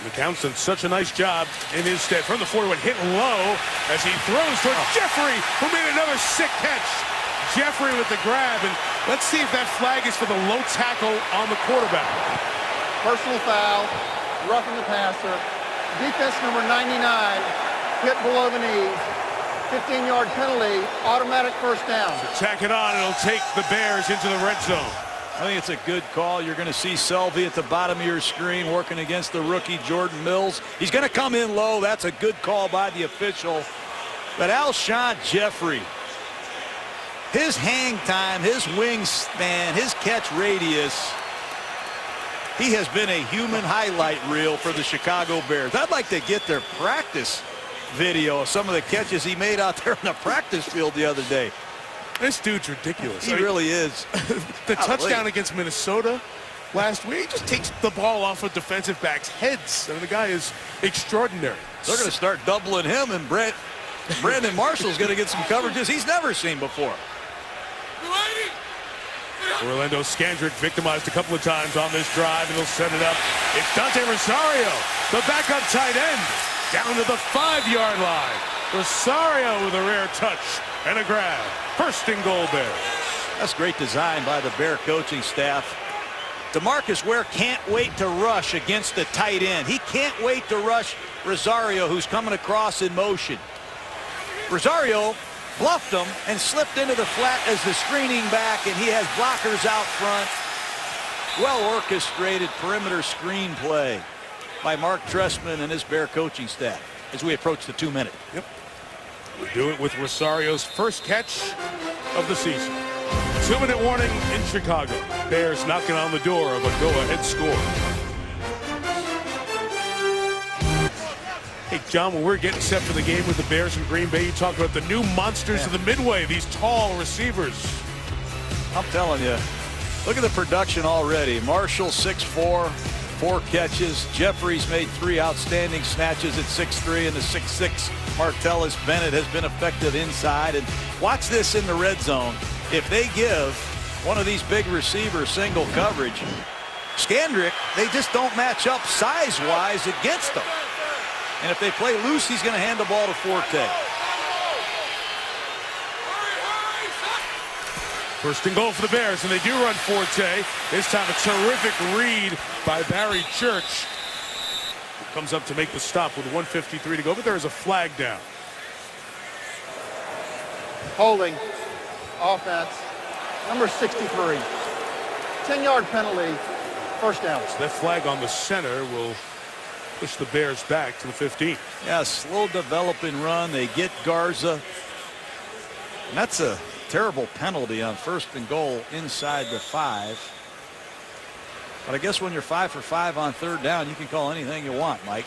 McCown's done such a nice job in his stead. From the 41, hit low as he throws to Jeffrey, who made another sick catch. Jeffrey with the grab, and let's see if that flag is for the low tackle on the quarterback. Personal foul, roughing the passer. Defense number 99, hit below the knees. 15-yard penalty, automatic first down. So tack it on, and it'll take the Bears into the red zone. I think it's a good call. You're going to see Selvey at the bottom of your screen working against the rookie Jordan Mills. He's going to come in low. That's a good call by the official. But Alshon Jeffrey, his hang time, his wingspan, his catch radius He has been a human highlight reel for the Chicago Bears. I'd like to get their practice video of some of the catches he made out there on the practice field the other day. This dude's ridiculous. He really is. The touchdown against Minnesota last week, he just takes the ball off of defensive backs' heads. I mean, the guy is extraordinary. They're going to start doubling him, and Brandon Marshall's going to get some coverages he's never seen before. Orlando Scandrick victimized a couple of times on this drive, and he'll set it up. It's Dante Rosario, the backup tight end, down to the 5-yard line. Rosario with a rare touch and a grab. First and goal, Bears. That's great design by the Bear coaching staff. DeMarcus Ware can't wait to rush against the tight end. He can't wait to rush Rosario, who's coming across in motion. Rosario bluffed him and slipped into the flat as the screening back, and he has blockers out front. Well orchestrated perimeter screen play by Mark Trestman and his Bear coaching staff as we approach the 2-minute. Yep. We do it with Rosario's first catch of the season. 2-minute warning in Chicago. Bears knocking on the door of a go-ahead score. Hey, John, when we're getting set for the game with the Bears in Green Bay, you talk about the new monsters of the Midway, these tall receivers. I'm telling you, look at the production already. Marshall 6'4", 4 catches. Jeffries made 3 outstanding snatches at 6'3", and the 6'6" Martellus Bennett has been effective inside. And watch this in the red zone. If they give one of these big receivers single coverage, Scandrick, they just don't match up size-wise against them. And if they play loose, he's going to hand the ball to Forte. First and goal for the Bears, and they do run Forte. This time a terrific read by Barry Church. Comes up to make the stop with 1:53 to go, but there is a flag down. Holding. Offense. Number 63. 10-yard penalty. First down. So that flag on the center will push the Bears back to the 15. Yeah, slow developing run. They get Garza. And that's a terrible penalty on first and goal inside the 5. But I guess when you're 5 for 5 on third down, you can call anything you want, Mike.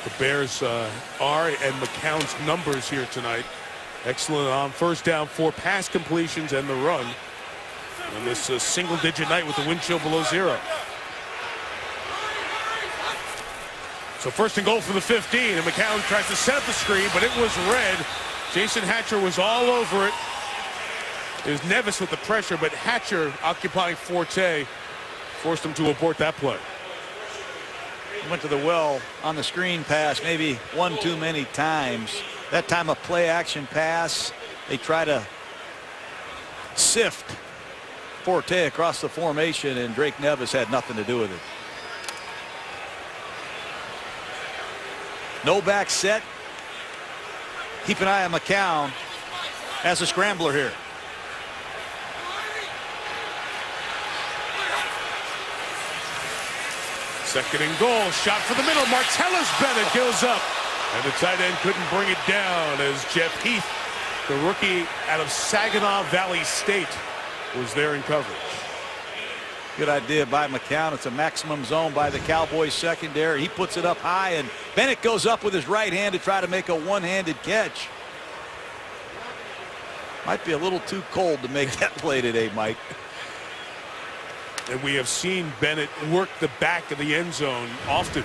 The Bears are and McCown's numbers here tonight. Excellent on first down, 4 pass completions and the run. And this single-digit night with the wind chill below 0. So first and goal for the 15, and McCown tries to set up the screen, but it was red. Jason Hatcher was all over it. It was Nevis with the pressure, but Hatcher occupying Forte forced him to abort that play. Went to the well on the screen pass maybe one too many times. That time a play action pass. They try to sift Forte across the formation, and Drake Nevis had nothing to do with it. No back set. Keep an eye on McCown as a scrambler here. Second and goal, shot for the middle. Martellus Bennett goes up, and the tight end couldn't bring it down as Jeff Heath, the rookie out of Saginaw Valley State, was there in coverage. Good idea by McCown. It's a maximum zone by the Cowboys secondary. He puts it up high, and Bennett goes up with his right hand to try to make a one-handed catch. Might be a little too cold to make that play today, Mike. And we have seen Bennett work the back of the end zone often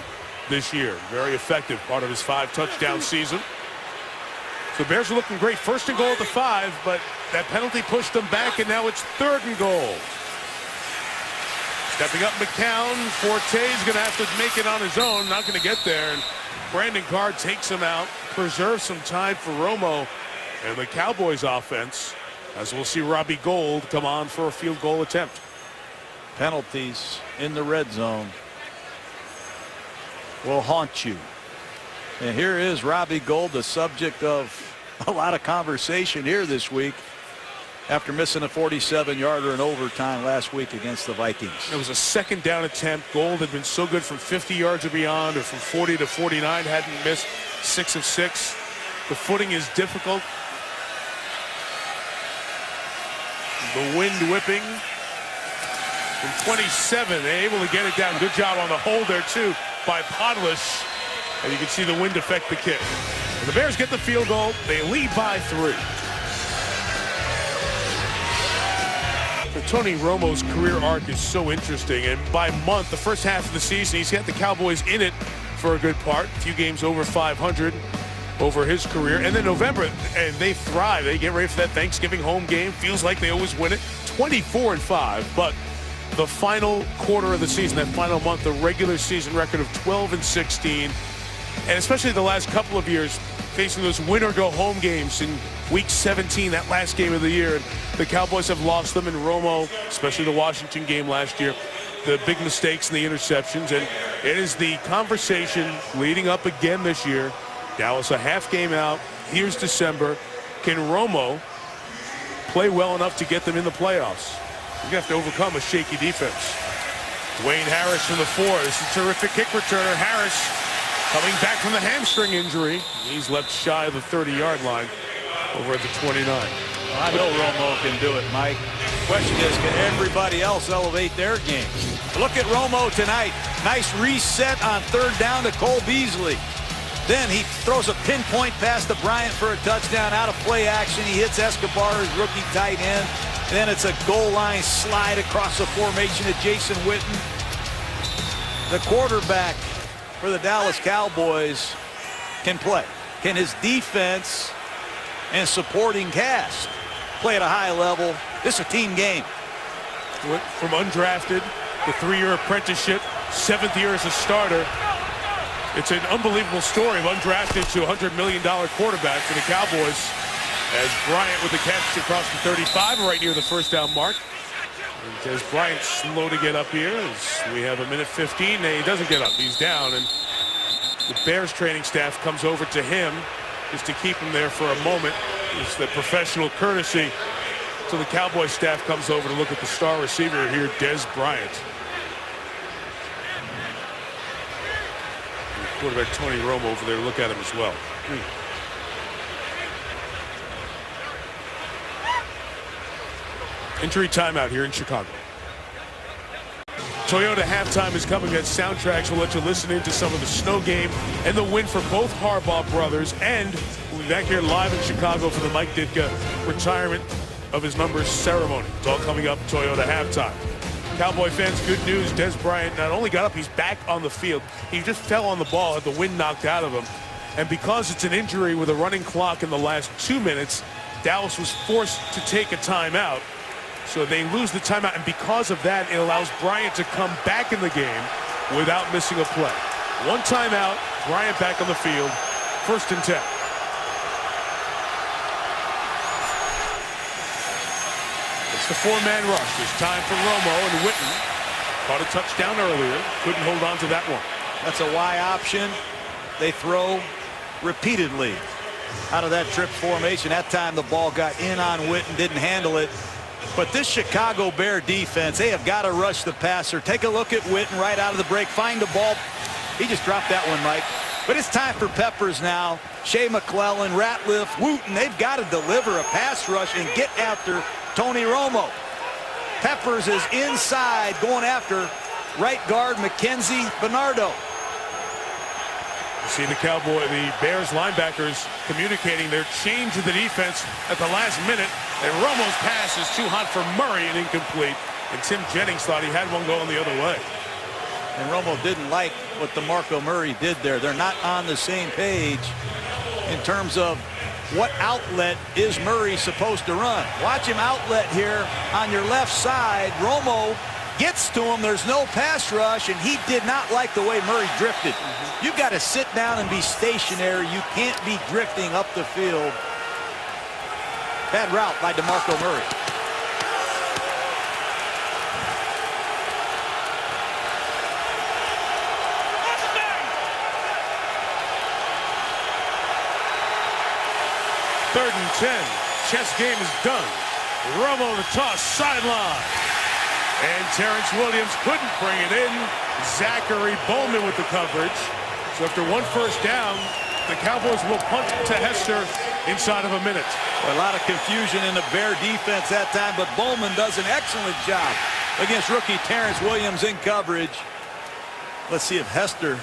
this year. Very effective, part of his 5-touchdown season. So the Bears are looking great. First and goal at the 5, but that penalty pushed them back, and now it's third and goal. Stepping up McCown. Forte's going to have to make it on his own. Not going to get there. And Brandon Carr takes him out. Preserves some time for Romo and the Cowboys offense, as we'll see Robbie Gould come on for a field goal attempt. Penalties in the red zone will haunt you. And here is Robbie Gould, the subject of a lot of conversation here this week after missing a 47-yarder in overtime last week against the Vikings. It was a second down attempt. Gould had been so good from 50 yards or beyond, or from 40 to 49, hadn't missed 6 of 6. The footing is difficult. The wind whipping. And 27, they're able to get it down. Good job on the hold there, too, by Podlish. And you can see the wind affect the kick. And the Bears get the field goal. They lead by 3. Tony Romo's career arc is so interesting, and by month, the first half of the season, he's got the Cowboys in it for a good part. A few games over 500 over his career. And then November, and they thrive. They get ready for that Thanksgiving home game. Feels like they always win it. 24-5, but the final quarter of the season, that final month, the regular season record of 12-16, and especially the last couple of years, facing those win-or-go-home games in Week 17, that last game of the year. The Cowboys have lost them, and Romo, especially the Washington game last year, the big mistakes and the interceptions, and it is the conversation leading up again this year. Dallas a half game out. Here's December. Can Romo play well enough to get them in the playoffs? You're going to have to overcome a shaky defense. Dwayne Harris from the 4. This is a terrific kick returner. Harris coming back from the hamstring injury. He's left shy of the 30-yard line over at the 29. I know Romo can do it, Mike. Question is, can everybody else elevate their game? Look at Romo tonight. Nice reset on 3rd down to Cole Beasley. Then he throws a pinpoint pass to Bryant for a touchdown out of play action. He hits Escobar, his rookie tight end. Then it's a goal line slide across the formation to Jason Witten. The quarterback for the Dallas Cowboys can play. Can his defense and supporting cast play at a high level? This is a team game. Went from undrafted, the 3-year apprenticeship, 7th year as a starter. It's an unbelievable story of undrafted to $100 million quarterback for the Cowboys, as Bryant with the catch across the 35 right near the first down mark. And as Bryant slow to get up here, as we have a minute 15, he doesn't get up. He's down, and the Bears training staff comes over to him just to keep him there for a moment. It's the professional courtesy. So the Cowboys staff comes over to look at the star receiver here, Dez Bryant. Quarterback Tony Romo over there to look at him as well. Injury timeout here in Chicago. Toyota halftime is coming. At Soundtracks, we'll let you listen into some of the snow game and the win for both Harbaugh brothers. And we'll be back here live in Chicago for the Mike Ditka retirement of his number ceremony. It's all coming up Toyota halftime. Cowboy fans, good news. Dez Bryant not only got up, he's back on the field. He just fell on the ball, had the wind knocked out of him. And because it's an injury with a running clock in the last 2 minutes, Dallas was forced to take a timeout. So they lose the timeout, and because of that, it allows Bryant to come back in the game without missing a play. 1 timeout, Bryant back on the field, 1st and 10. It's the 4-man rush. There's time for Romo, and Witten caught a touchdown earlier. Couldn't hold on to that one. That's a Y option. They throw repeatedly out of that trip formation. That time the ball got in on Witten, didn't handle it. But this Chicago Bear defense, they have got to rush the passer. Take a look at Witten right out of the break. Find the ball. He just dropped that one, Mike. But it's time for Peppers now. Shea McClellan, Ratliff, Wooten, they've got to deliver a pass rush and get after Tony Romo. Peppers is inside going after right guard Mackenzie Bernardo. You see the Bears linebackers communicating their change of the defense at the last minute. And Romo's pass is too hot for Murray and incomplete. And Tim Jennings thought he had one going the other way. And Romo didn't like what DeMarco Murray did there. They're not on the same page in terms of what outlet is Murray supposed to run. Watch him outlet here on your left side. Romo gets to him. There's no pass rush, and he did not like the way Murray drifted. You've got to sit down and be stationary. You can't be drifting up the field. Bad route by DeMarco Murray. Third and 10. Chess game is done. Romo the toss, sideline. And Terrence Williams couldn't bring it in. Zachary Bowman with the coverage. So after 1 first down, the Cowboys will punt to Hester inside of a minute. A lot of confusion in the Bear defense that time, but Bowman does an excellent job against rookie Terrence Williams in coverage. Let's see if Hester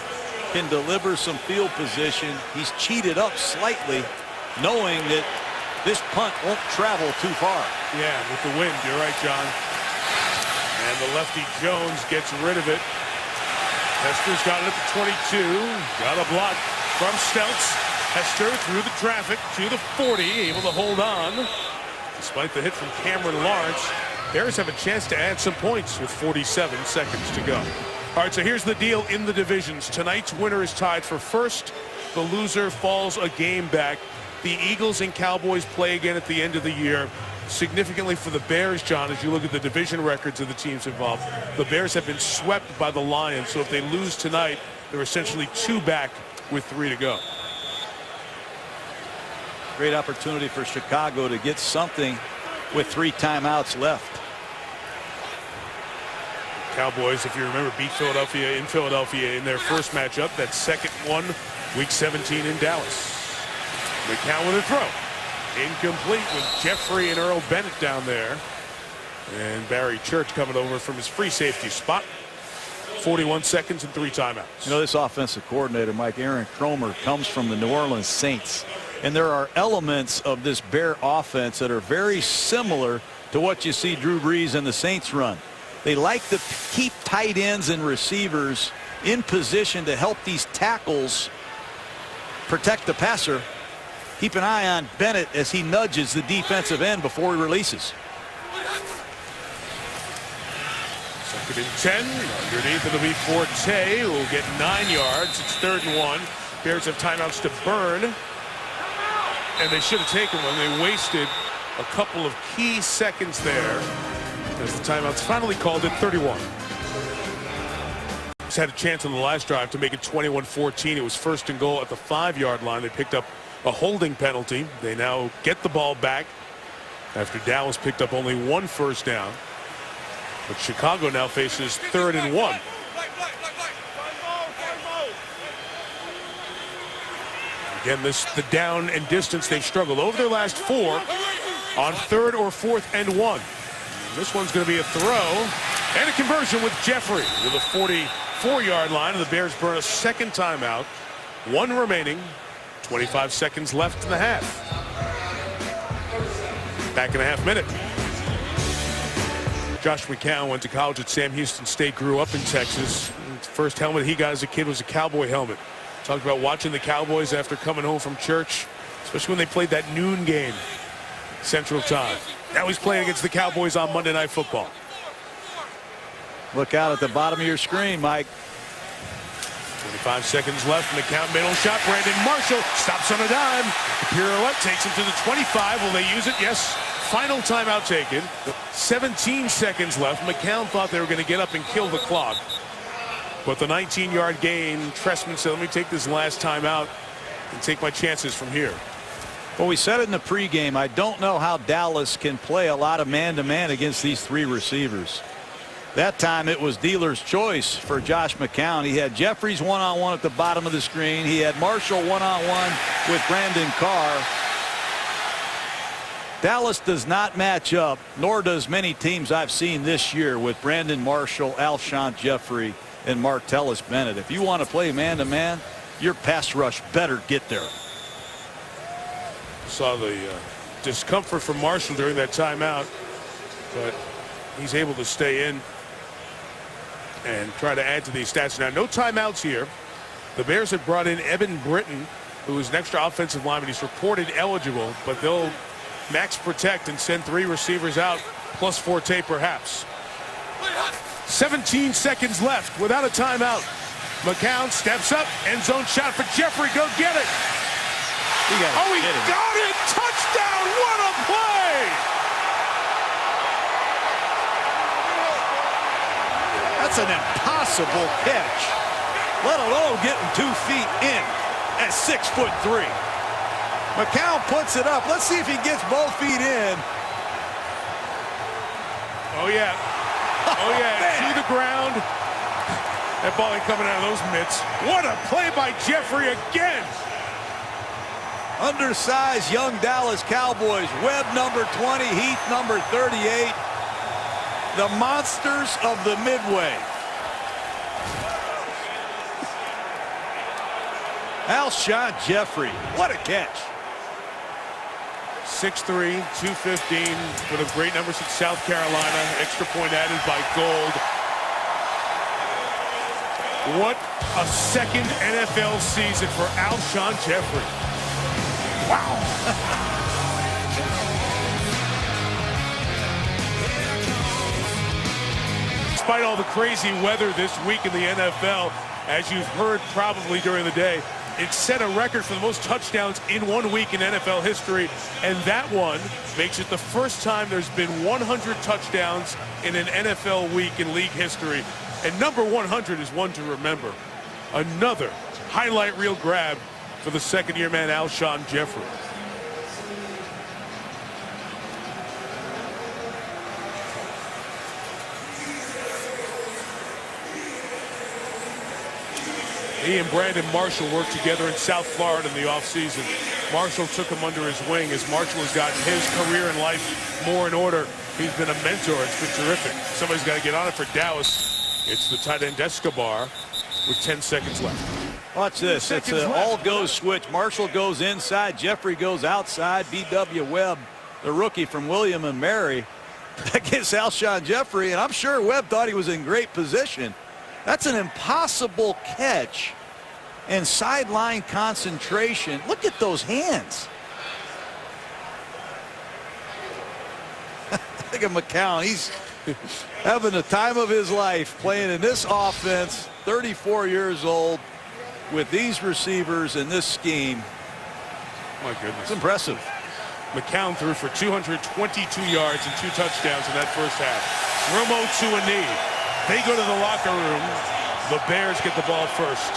can deliver some field position. He's cheated up slightly, knowing that this punt won't travel too far. Yeah, with the wind. You're right, John. And the lefty Jones gets rid of it. Hester's got it at the 22. Got a block from Stelz. Hester through the traffic to the 40, able to hold on. Despite the hit from Cameron Lawrence, Bears have a chance to add some points with 47 seconds to go. All right, so here's the deal in the divisions. Tonight's winner is tied for first. The loser falls a game back. The Eagles and Cowboys play again at the end of the year. Significantly for the Bears, John, as you look at the division records of the teams involved, the Bears have been swept by the Lions. So if they lose tonight, they're essentially 2 back with 3 to go. Great opportunity for Chicago to get something with 3 timeouts left. Cowboys, if you remember, beat Philadelphia in their first matchup. That second one, week 17 in Dallas. McCown with a throw. Incomplete with Jeffrey and Earl Bennett down there. And Barry Church coming over from his free safety spot. 41 seconds and 3 timeouts. You know, this offensive coordinator, Mike, Aaron Kromer, comes from the New Orleans Saints. And there are elements of this Bear offense that are very similar to what you see Drew Brees and the Saints run. They like to keep tight ends and receivers in position to help these tackles protect the passer. Keep an eye on Bennett as he nudges the defensive end before he releases. Second and 10. Underneath, it'll be Forte, who will get 9 yards. It's 3rd and 1. Bears have timeouts to burn. And they should have taken one. They wasted a couple of key seconds there as the timeout's finally called at 31. He's had a chance on the last drive to make it 21-14. It was 1st and goal at the 5-yard line. They picked up a holding penalty. They now get the ball back after Dallas picked up only 1 first down. But Chicago now faces 3rd and 1. Again, the down and distance they've struggled over their last 4 on 3rd or 4th and 1. This one's going to be a throw and a conversion with Jeffrey with a 44-yard line, and the Bears burn a 2nd timeout. 1 remaining. 25 seconds left in the half. Back in a half minute. Josh McCown went to college at Sam Houston State, grew up in Texas. First helmet he got as a kid was a Cowboy helmet. Talked about watching the Cowboys after coming home from church, especially when they played that noon game, Central Time. Now he's playing against the Cowboys on Monday Night Football. Look out at the bottom of your screen, Mike. 25 seconds left. McCown middle shot. Brandon Marshall stops on a dime. Pirouette takes him to the 25. Will they use it? Yes. Final timeout taken. 17 seconds left. McCown thought they were going to get up and kill the clock. But the 19-yard gain, Trestman said, let me take this last timeout and take my chances from here. Well, we said it in the pregame. I don't know how Dallas can play a lot of man-to-man against these 3 receivers. That time it was dealer's choice for Josh McCown. He had Jeffries one-on-one at the bottom of the screen. He had Marshall one-on-one with Brandon Carr. Dallas does not match up, nor does many teams I've seen this year, with Brandon Marshall, Alshon Jeffrey, and Martellus Bennett. If you want to play man-to-man, your pass rush better get there. Saw the discomfort from Marshall during that timeout, but he's able to stay in and try to add to these stats. Now, no timeouts here. The Bears have brought in Evan Britton, who is an extra offensive lineman. He's reported eligible, but they'll max protect and send 3 receivers out, plus Forte perhaps. 17 seconds left without a timeout. McCown steps up, end zone shot for Jeffrey. Go get it. He got it. Touchdown. What a play. That's an impossible catch, let alone getting 2 feet in at 6'3". McCown puts it up. Let's see if he gets both feet in. Oh, yeah. Oh, yeah. To the ground. That ball ain't coming out of those mitts. What a play by Jeffrey again. Undersized young Dallas Cowboys. Webb number 20, Heath number 38. The monsters of the Midway. Alshon Jeffrey, what a catch. 6'3", 215 for the great numbers at South Carolina. Extra point added by Gold. What a second NFL season for Alshon Jeffrey. Wow. Despite all the crazy weather this week in the NFL, as you've heard probably during the day, it set a record for the most touchdowns in 1 week in NFL history, and that one makes it the first time there's been 100 touchdowns in an NFL week in league history. And number 100 is one to remember. Another highlight reel grab for the second-year man, Alshon Jeffrey. He and Brandon Marshall worked together in South Florida in the offseason. Marshall took him under his wing as Marshall has gotten his career and life more in order. He's been a mentor. It's been terrific. Somebody's got to get on it for Dallas. It's the tight end Escobar with 10 seconds left. Watch this. It's an all-go switch. Marshall goes inside. Jeffrey goes outside. B.W. Webb, the rookie from William and Mary, against Alshon Jeffrey. And I'm sure Webb thought he was in great position. That's an impossible catch and sideline concentration. Look at those hands. Look at McCown. He's having the time of his life playing in this offense, 34 years old, with these receivers in this scheme. My goodness. It's impressive. McCown threw for 222 yards and 2 touchdowns in that first half. Romo to a knee. They go to the locker room. The Bears get the ball first.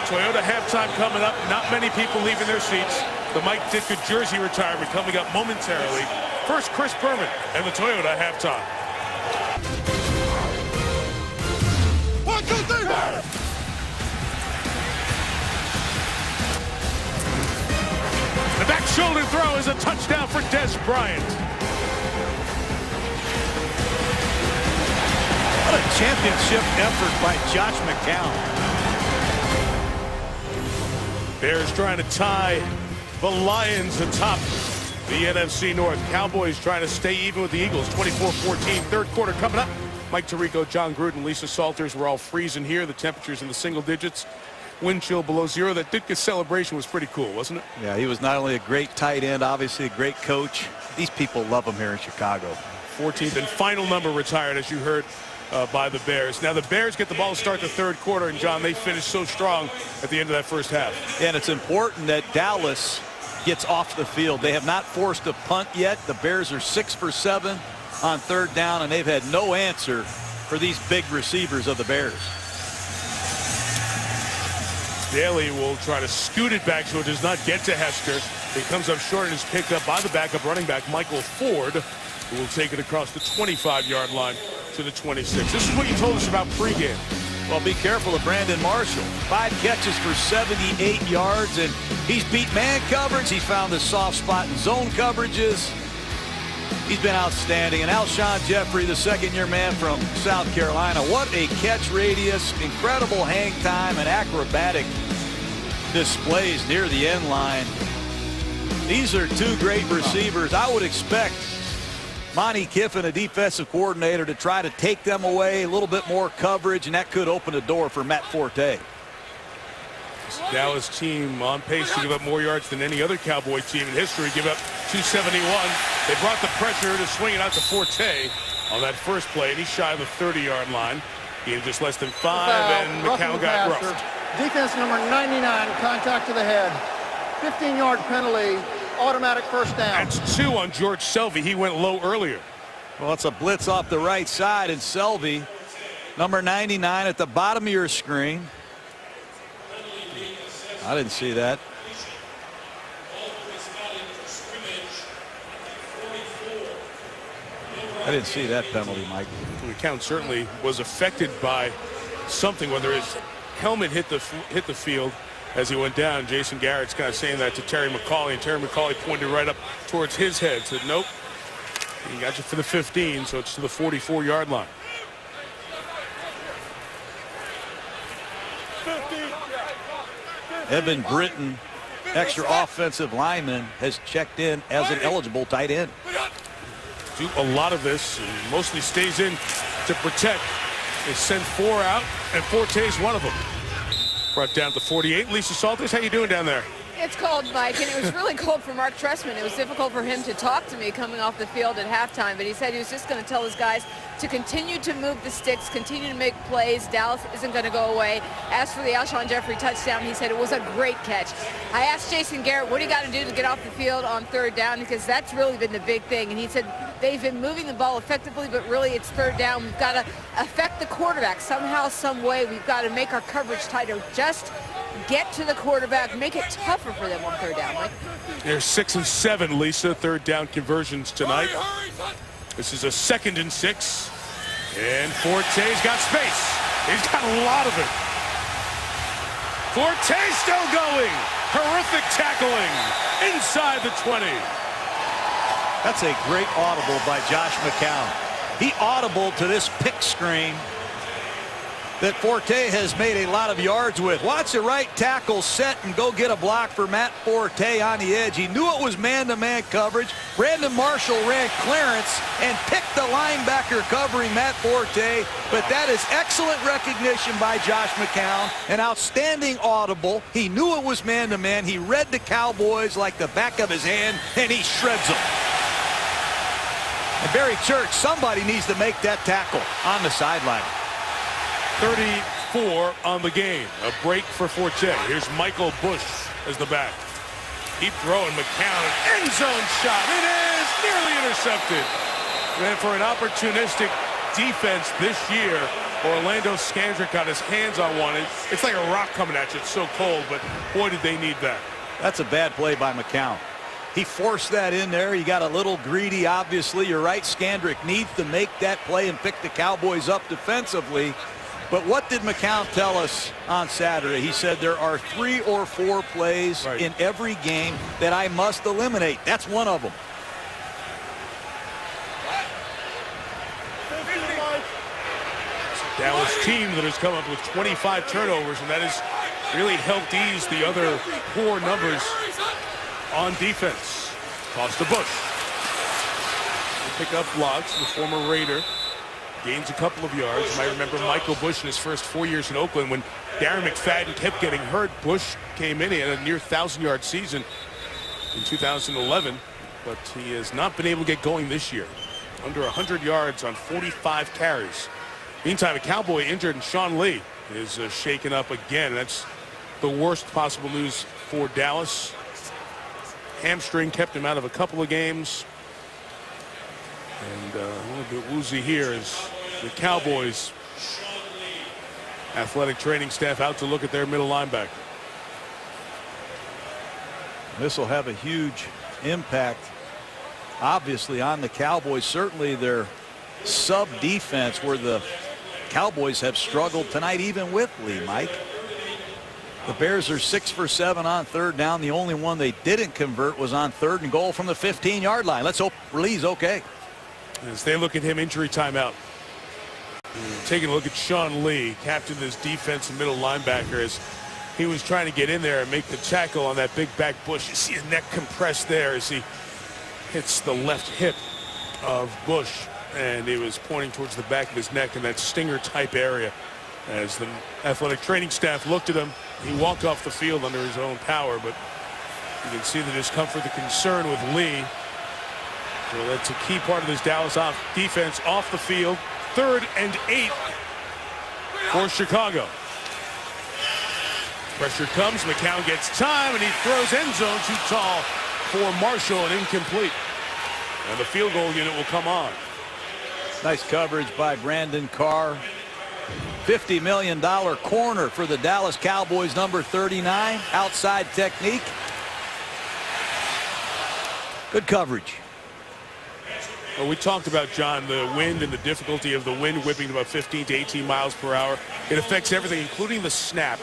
Toyota halftime coming up. Not many people leaving their seats. The Mike Ditka jersey retirement coming up momentarily. First, Chris Berman and the Toyota halftime. 1, 2, 3. The back shoulder throw is a touchdown for Des Bryant. What a championship effort by Josh McCown. Bears trying to tie the Lions atop the NFC North. Cowboys trying to stay even with the Eagles. 24-14. Third quarter coming up. Mike Tirico, John Gruden, Lisa Salters. We're all freezing here. The temperatures in the single digits. Wind chill below 0. That Ditka celebration was pretty cool, wasn't it? Yeah, he was not only a great tight end, obviously a great coach. These people love him here in Chicago. 14th and final number retired, as you heard, by the Bears. Now the Bears get the ball to start the third quarter, and John, they finished so strong at the end of that first half. And it's important that Dallas gets off the field. They have not forced a punt yet. The Bears are 6 for 7 on third down, and they've had no answer for these big receivers of the Bears. Daly will try to scoot it back so it does not get to Hester. He comes up short and is picked up by the backup running back, Michael Ford, who will take it across the 25-yard line to the 26. This is what you told us about pregame. Well, be careful of Brandon Marshall. 5 catches for 78 yards, and he's beat man coverage. He's found the soft spot in zone coverages. He's been outstanding. And Alshon Jeffrey, the second-year man from South Carolina. What a catch radius, incredible hang time, and acrobatic displays near the end line. These are 2 great receivers. I would expect Monty Kiffin, a defensive coordinator, to try to take them away, a little bit more coverage, and that could open the door for Matt Forte. Dallas team on pace to give up more yards than any other Cowboy team in history. Give up 271. They brought the pressure to swing it out to Forte on that first play, and he's shy of the 30-yard line. He had just less than 5, and McCown got roughed. Defense number 99, contact to the head. 15-yard penalty, automatic first down. That's 2 on George Selvey. He went low earlier. Well, it's a blitz off the right side, and Selvey, number 99, at the bottom of your screen. I didn't see that. I didn't see that penalty, Mike. McCown certainly was affected by something, whether his helmet hit the field as he went down. Jason Garrett's kind of saying that to Terry McCauley, and Terry McCauley pointed right up towards his head, said, nope, He got you for the 15, so it's to the 44-yard line. 50. Evan Britton, extra offensive lineman, has checked in as an eligible tight end. Do a lot of this, and mostly stays in to protect. They send 4 out, and Forte's one of them. Brought down to 48. Lisa Salters, how you doing down there? It's cold, Mike, and it was really cold for Mark Trestman. It was difficult for him to talk to me coming off the field at halftime, but he said he was just going to tell his guys to continue to move the sticks, continue to make plays. Dallas isn't going to go away. As for the Alshon Jeffrey touchdown, he said it was a great catch. I asked Jason Garrett, what do you got to do to get off the field on 3rd down? Because that's really been the big thing. And he said they've been moving the ball effectively, but really it's 3rd down. We've got to affect the quarterback somehow, some way. We've got to make our coverage tighter. Just get to the quarterback, make it tougher for them on 3rd down, Mike. They're 6 and 7, Lisa. 3rd down conversions tonight. This is a 2nd and 6. And Forte's got space. He's got a lot of it. Forte still going. Horrific tackling inside the 20. That's a great audible by Josh McCown. He audibled to this pick screen that Forte has made a lot of yards with. Watch the right tackle set and go get a block for Matt Forte on the edge. He knew it was man-to-man coverage. Brandon Marshall ran clearance and picked the linebacker covering Matt Forte. But that is excellent recognition by Josh McCown. An outstanding audible. He knew it was man-to-man. He read the Cowboys like the back of his hand, and he shreds them. And Barry Church, somebody needs to make that tackle on the sideline. 34 on the game. A break for Forte. Here's Michael Bush as the back. Keep throwing. McCown, end zone shot. It is nearly intercepted. And for an opportunistic defense this year, Orlando Scandrick got his hands on one. It's like a rock coming at you. It's so cold, but boy, did they need that. That's a bad play by McCown. He forced that in there. He got a little greedy, obviously. You're right, Scandrick needs to make that play and pick the Cowboys up defensively. But what did McCown tell us on Saturday? He said there are 3 or 4 plays in every game that I must eliminate. That's one of them. Dallas team that has come up with 25 turnovers, and that has really helped ease the other poor numbers on defense. Toss to Bush. Pick up blocks, the former Raider. Gains a couple of yards. You might remember Michael Bush in his first 4 years in Oakland when Darren McFadden kept getting hurt. Bush came in. He had a near 1,000-yard season in 2011, but he has not been able to get going this year. Under 100 yards on 45 carries. Meantime, a Cowboy injured, and Sean Lee is shaken up again. That's the worst possible news for Dallas. Hamstring kept him out of a couple of games. And a little bit woozy here as the Cowboys athletic training staff out to look at their middle linebacker. This will have a huge impact, obviously, on the Cowboys. Certainly their sub defense, where the Cowboys have struggled tonight, even with Lee, Mike. The Bears are 6 for 7 on 3rd down. The only one they didn't convert was on 3rd and goal from the 15-yard line. Let's hope Lee's okay. As they look at him, injury timeout. Taking a look at Sean Lee, captain this defensive middle linebacker, as he was trying to get in there and make the tackle on that big back Bush. You see his neck compressed there as he hits the left hip of Bush, and he was pointing towards the back of his neck in that stinger type area. As the athletic training staff looked at him, he walked off the field under his own power, but you can see the discomfort, the concern with Lee. So that's a key part of this Dallas defense off the field. 3rd and 8 for Chicago. Pressure comes. McCown gets time, and he throws end zone too tall for Marshall and incomplete. And the field goal unit will come on. Nice coverage by Brandon Carr. $50 million corner for the Dallas Cowboys, number 39. Outside technique. Good coverage. Well, we talked about, John, the wind and the difficulty of the wind whipping about 15 to 18 miles per hour. It affects everything, including the snap.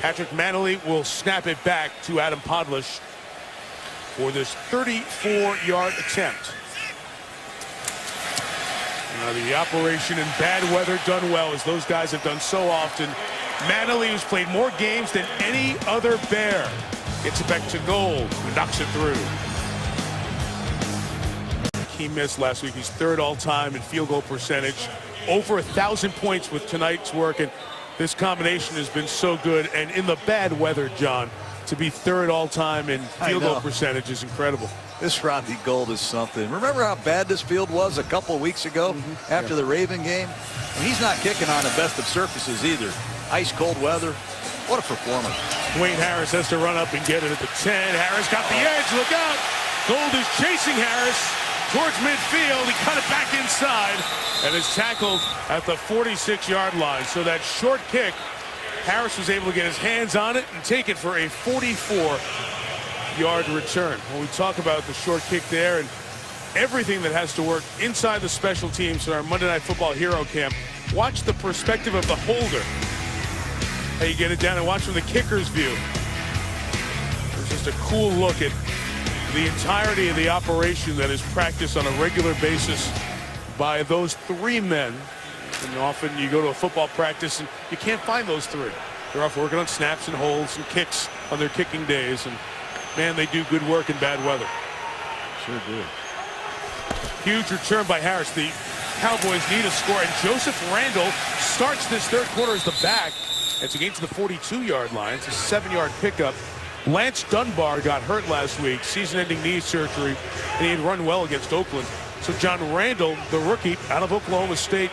Patrick Manley will snap it back to Adam Podlish for this 34-yard attempt. The operation in bad weather done well, as those guys have done so often. Manley, who's played more games than any other Bear, gets it back to goal, knocks it through. He missed last week. He's third all-time in field goal percentage. Over 1,000 points with tonight's work, and this combination has been so good. And in the bad weather, John, to be third all-time in field goal percentage is incredible. This Rodney Gold is something. Remember how bad this field was a couple of weeks ago after the Raven game? And he's not kicking on the best of surfaces either. Ice cold weather. What a performance. Dwayne Harris has to run up and get it at the 10. Harris got the edge. Look out. Gold is chasing Harris towards midfield. He cut it back inside and is tackled at the 46-yard line. So that short kick, Harris was able to get his hands on it and take it for a 44-yard return. When we talk about the short kick there and everything that has to work inside the special teams in our Monday Night Football Hero Camp, watch the perspective of the holder. How you get it down and watch from the kicker's view. It's just a cool look at the entirety of the operation that is practiced on a regular basis by those three men. And often you go to a football practice and you can't find those three. They're off working on snaps and holds and kicks on their kicking days. And man, they do good work in bad weather. Sure do. Huge return by Harris. The Cowboys need a score, and Joseph Randall starts this third quarter as the back. It's a game to the 42-yard line. It's a 7-yard pickup. Lance Dunbar got hurt last week, season-ending knee surgery, and he had run well against Oakland. So John Randall, the rookie out of Oklahoma State,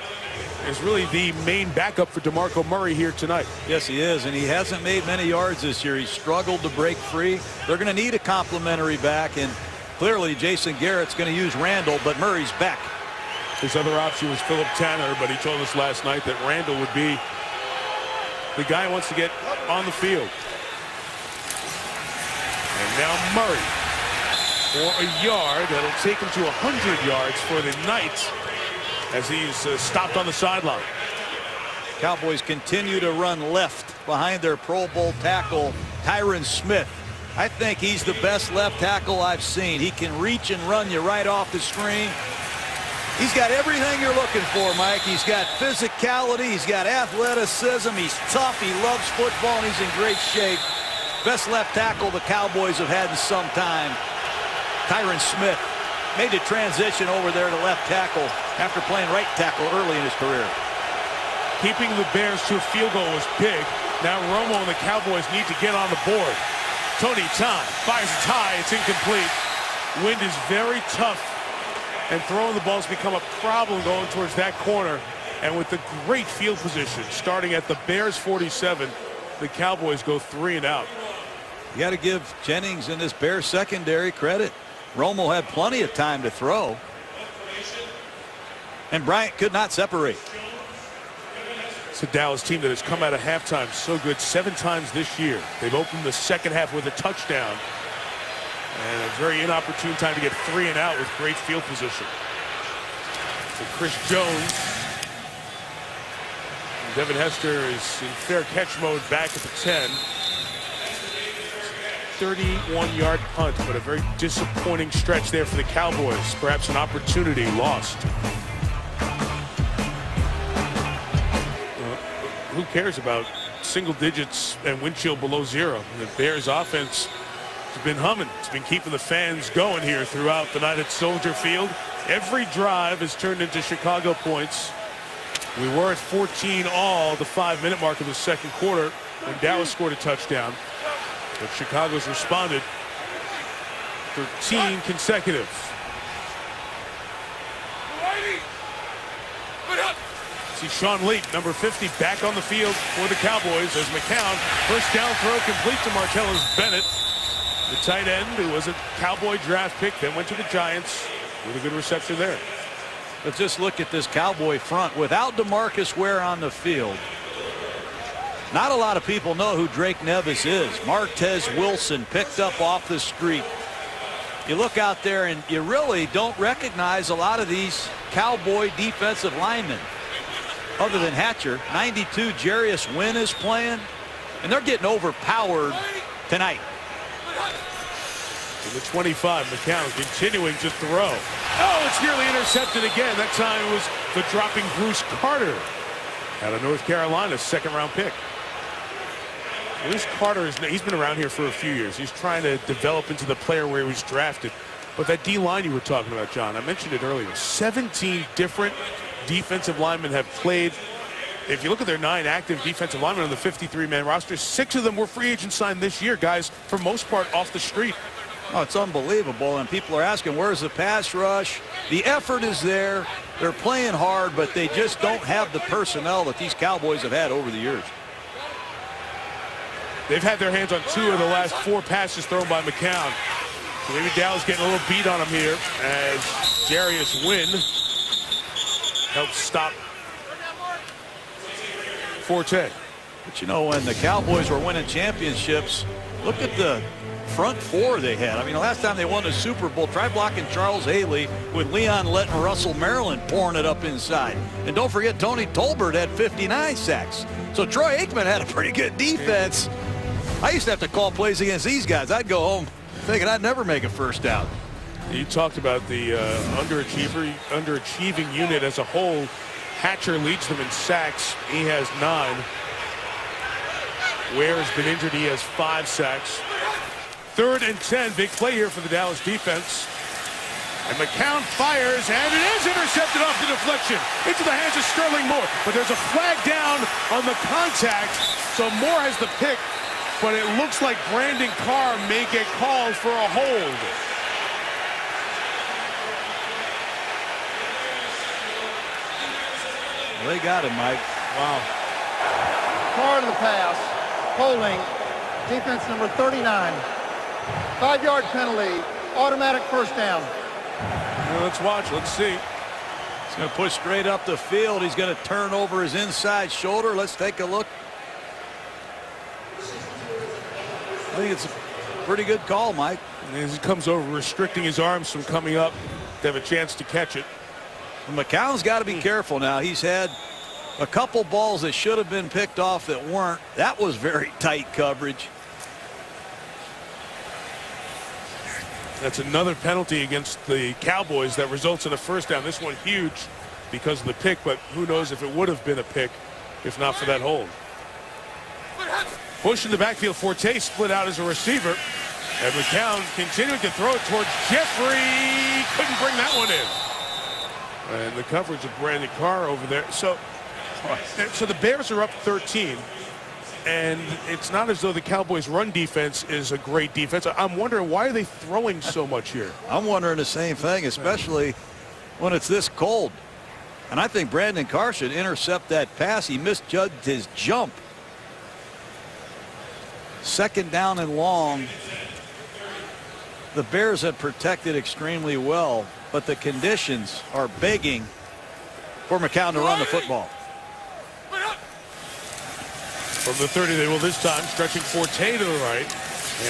is really the main backup for DeMarco Murray here tonight. Yes, he is, and he hasn't made many yards this year. He's struggled to break free. They're going to need a complimentary back, and clearly Jason Garrett's going to use Randall, but Murray's back. His other option was Philip Tanner, but he told us last night that Randall would be the guy who wants to get on the field. And now Murray for a yard. That'll take him to 100 yards for the night as he's stopped on the sideline. Cowboys continue to run left behind their Pro Bowl tackle, Tyron Smith. I think he's the best left tackle I've seen. He can reach and run you right off the screen. He's got everything you're looking for, Mike. He's got physicality. He's got athleticism. He's tough. He loves football, and he's in great shape. Best left tackle the Cowboys have had in some time. Tyron Smith made the transition over there to left tackle after playing right tackle early in his career. Keeping the Bears to a field goal was big. Now Romo and the Cowboys need to get on the board. Tony Time fires it high. It's incomplete. Wind is very tough, and throwing the ball's become a problem going towards that corner. And with the great field position starting at the Bears 47, the Cowboys go 3 and out. You got to give Jennings and this Bears secondary credit. Romo had plenty of time to throw, and Bryant could not separate. It's a Dallas team that has come out of halftime so good 7 times this year. They've opened the second half with a touchdown, and a very inopportune time to get 3 and out with great field position. So Chris Jones, and Devin Hester is in fair catch mode back at the 10. 31-yard punt, but a very disappointing stretch there for the Cowboys. Perhaps an opportunity lost. Who cares about single digits and wind chill below 0? The Bears offense has been humming. It's been keeping the fans going here throughout the night at Soldier Field. Every drive has turned into Chicago points. We were at 14 all, the 5-minute mark of the second quarter, when Dallas scored a touchdown. But Chicago's responded 13 consecutive. See Sean Leak, number 50, back on the field for the Cowboys as McCown, first down throw complete to Martellus Bennett, the tight end who was a Cowboy draft pick, then went to the Giants with a good reception there. Let's just look at this Cowboy front. Without DeMarcus Ware on the field, not a lot of people know who Drake Nevis is. Martez Wilson picked up off the street. You look out there and you really don't recognize a lot of these Cowboy defensive linemen. Other than Hatcher, 92, Jarius Wynn is playing, and they're getting overpowered tonight. To the 25, McCown continuing to throw. Oh, it's nearly intercepted again. That time it was the dropping Bruce Carter out of North Carolina, second-round pick. Bruce Carter, he's been around here for a few years. He's trying to develop into the player where he was drafted. But that D-line you were talking about, John, I mentioned it earlier. 17 different defensive linemen have played. If you look at their 9 active defensive linemen on the 53-man roster, 6 of them were free agents signed this year, guys, for most part off the street. Oh, it's unbelievable, and people are asking, where's the pass rush? The effort is there. They're playing hard, but they just don't have the personnel that these Cowboys have had over the years. They've had their hands on 2 of the last 4 passes thrown by McCown. So maybe Dallas getting a little beat on him here as Darius Wynn helps stop Forte. But you know, when the Cowboys were winning championships, look at the front 4 they had. I mean, the last time they won the Super Bowl, try blocking Charles Haley with Leon Lett and Russell Maryland pouring it up inside. And don't forget, Tony Tolbert had 59 sacks. So Troy Aikman had a pretty good defense. I used to have to call plays against these guys. I'd go home thinking I'd never make a first down. You talked about the underachieving unit as a whole. Hatcher leads them in sacks. He has 9. Ware has been injured. He has 5 sacks. 3rd and 10. Big play here for the Dallas defense. And McCown fires, and it is intercepted off the deflection into the hands of Sterling Moore. But there's a flag down on the contact, so Moore has the pick. But it looks like Brandon Carr may get called for a hold. Well, they got him, Mike. Wow. Carr to the pass. Holding. Defense number 39. 5-yard penalty. Automatic first down. Well, let's watch. Let's see. He's going to push straight up the field. He's going to turn over his inside shoulder. Let's take a look. I think it's a pretty good call, Mike. And as he comes over, restricting his arms from coming up to have a chance to catch it. McCown's got to be careful now. He's had a couple balls that should have been picked off that weren't. That was very tight coverage. That's another penalty against the Cowboys that results in a first down. This one huge because of the pick, but who knows if it would have been a pick if not for that hold. Push in the backfield. Forte split out as a receiver. And McCown continuing to throw it towards Jeffrey. Couldn't bring that one in. And the coverage of Brandon Carr over there. So the Bears are up 13. And it's not as though the Cowboys' run defense is a great defense. I'm wondering, why are they throwing so much here? I'm wondering the same thing, especially when it's this cold. And I think Brandon Carr should intercept that pass. He misjudged his jump. 2nd down and long. The Bears have protected extremely well, but the conditions are begging for McCown to run the football. From the 30, they will this time, stretching Forte to the right.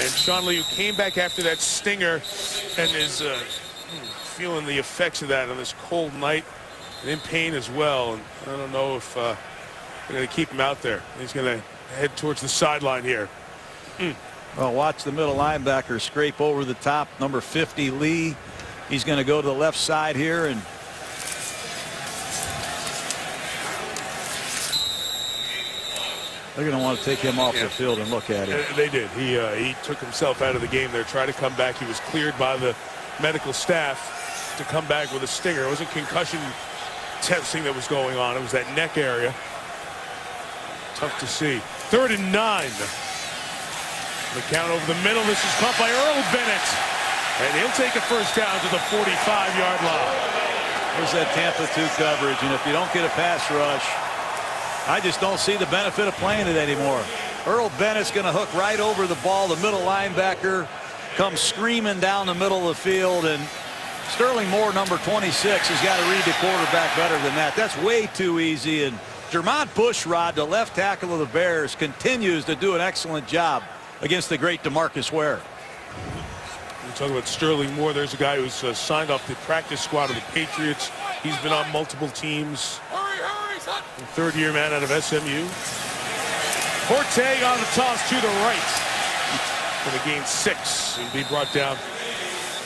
And Sean Lee, who came back after that stinger and is feeling the effects of that on this cold night and in pain as well. And I don't know if they're going to keep him out there. He's going to head towards the sideline here. Well, watch the middle linebacker scrape over the top. Number 50, Lee. He's going to go to the left side here, and they're going to want to take him off the field and look at it. They did. He took himself out of the game there, tried to come back. He was cleared by the medical staff to come back with a stinger. It wasn't concussion testing that was going on. It was that neck area. Tough to see. 3rd and 9. McCown over the middle. This is caught by Earl Bennett. And he'll take a first down to the 45-yard line. There's that Tampa 2 coverage, and if you don't get a pass rush, I just don't see the benefit of playing it anymore. Earl Bennett's going to hook right over the ball. The middle linebacker comes screaming down the middle of the field, and Sterling Moore, number 26, has got to read the quarterback better than that. That's way too easy, and Jermont Bushrod, the left tackle of the Bears, continues to do an excellent job against the great DeMarcus Ware. We're talking about Sterling Moore. There's a guy who's signed off the practice squad of the Patriots. He's been on multiple teams. Third-year man out of SMU. Forte on the toss to the right. Going to gain 6 and be brought down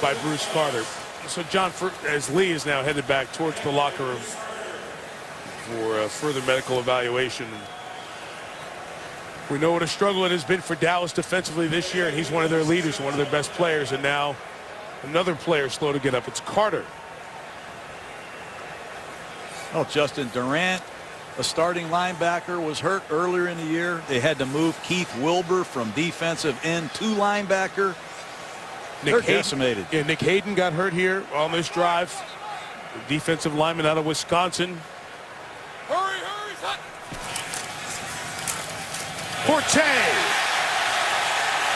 by Bruce Carter. So, John, as Lee is now headed back towards the locker room for further medical evaluation. We know what a struggle it has been for Dallas defensively this year, and he's one of their leaders, one of their best players, and now another player slow to get up. It's Carter. Well, Justin Durant, a starting linebacker, was hurt earlier in the year. They had to move Keith Wilbur from defensive end to linebacker. They're decimated. Yeah, Nick Hayden got hurt here on this drive. The defensive lineman out of Wisconsin. Hurry, hut. Forte.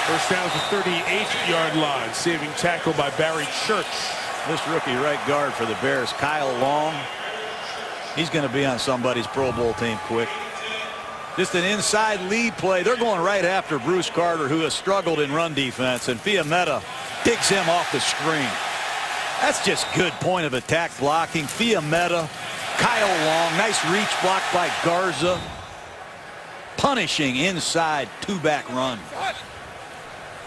First down at the 38-yard line. Saving tackle by Barry Church. This rookie right guard for the Bears, Kyle Long. He's going to be on somebody's Pro Bowl team quick. Just an inside lead play. They're going right after Bruce Carter, who has struggled in run defense, and Fiametta digs him off the screen. That's just good point of attack blocking. Fiametta, Kyle Long, nice reach block by Garza. Punishing inside two-back run.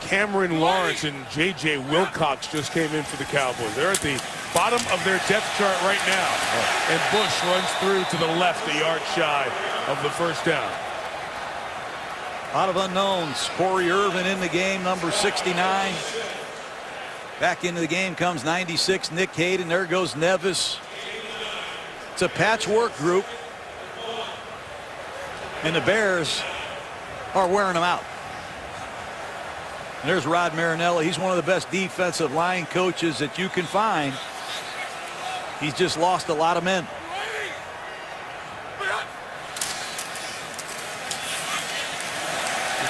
Cameron Lawrence and J.J. Wilcox just came in for the Cowboys. They're at the bottom of their depth chart right now. And Bush runs through to the left, a yard shy of the first down. A lot of unknowns. Corey Irvin in the game, number 69. Back into the game comes 96, Nick Hayden. There goes Nevis. It's a patchwork group. And the Bears are wearing them out. And there's Rod Marinelli. He's one of the best defensive line coaches that you can find. He's just lost a lot of men.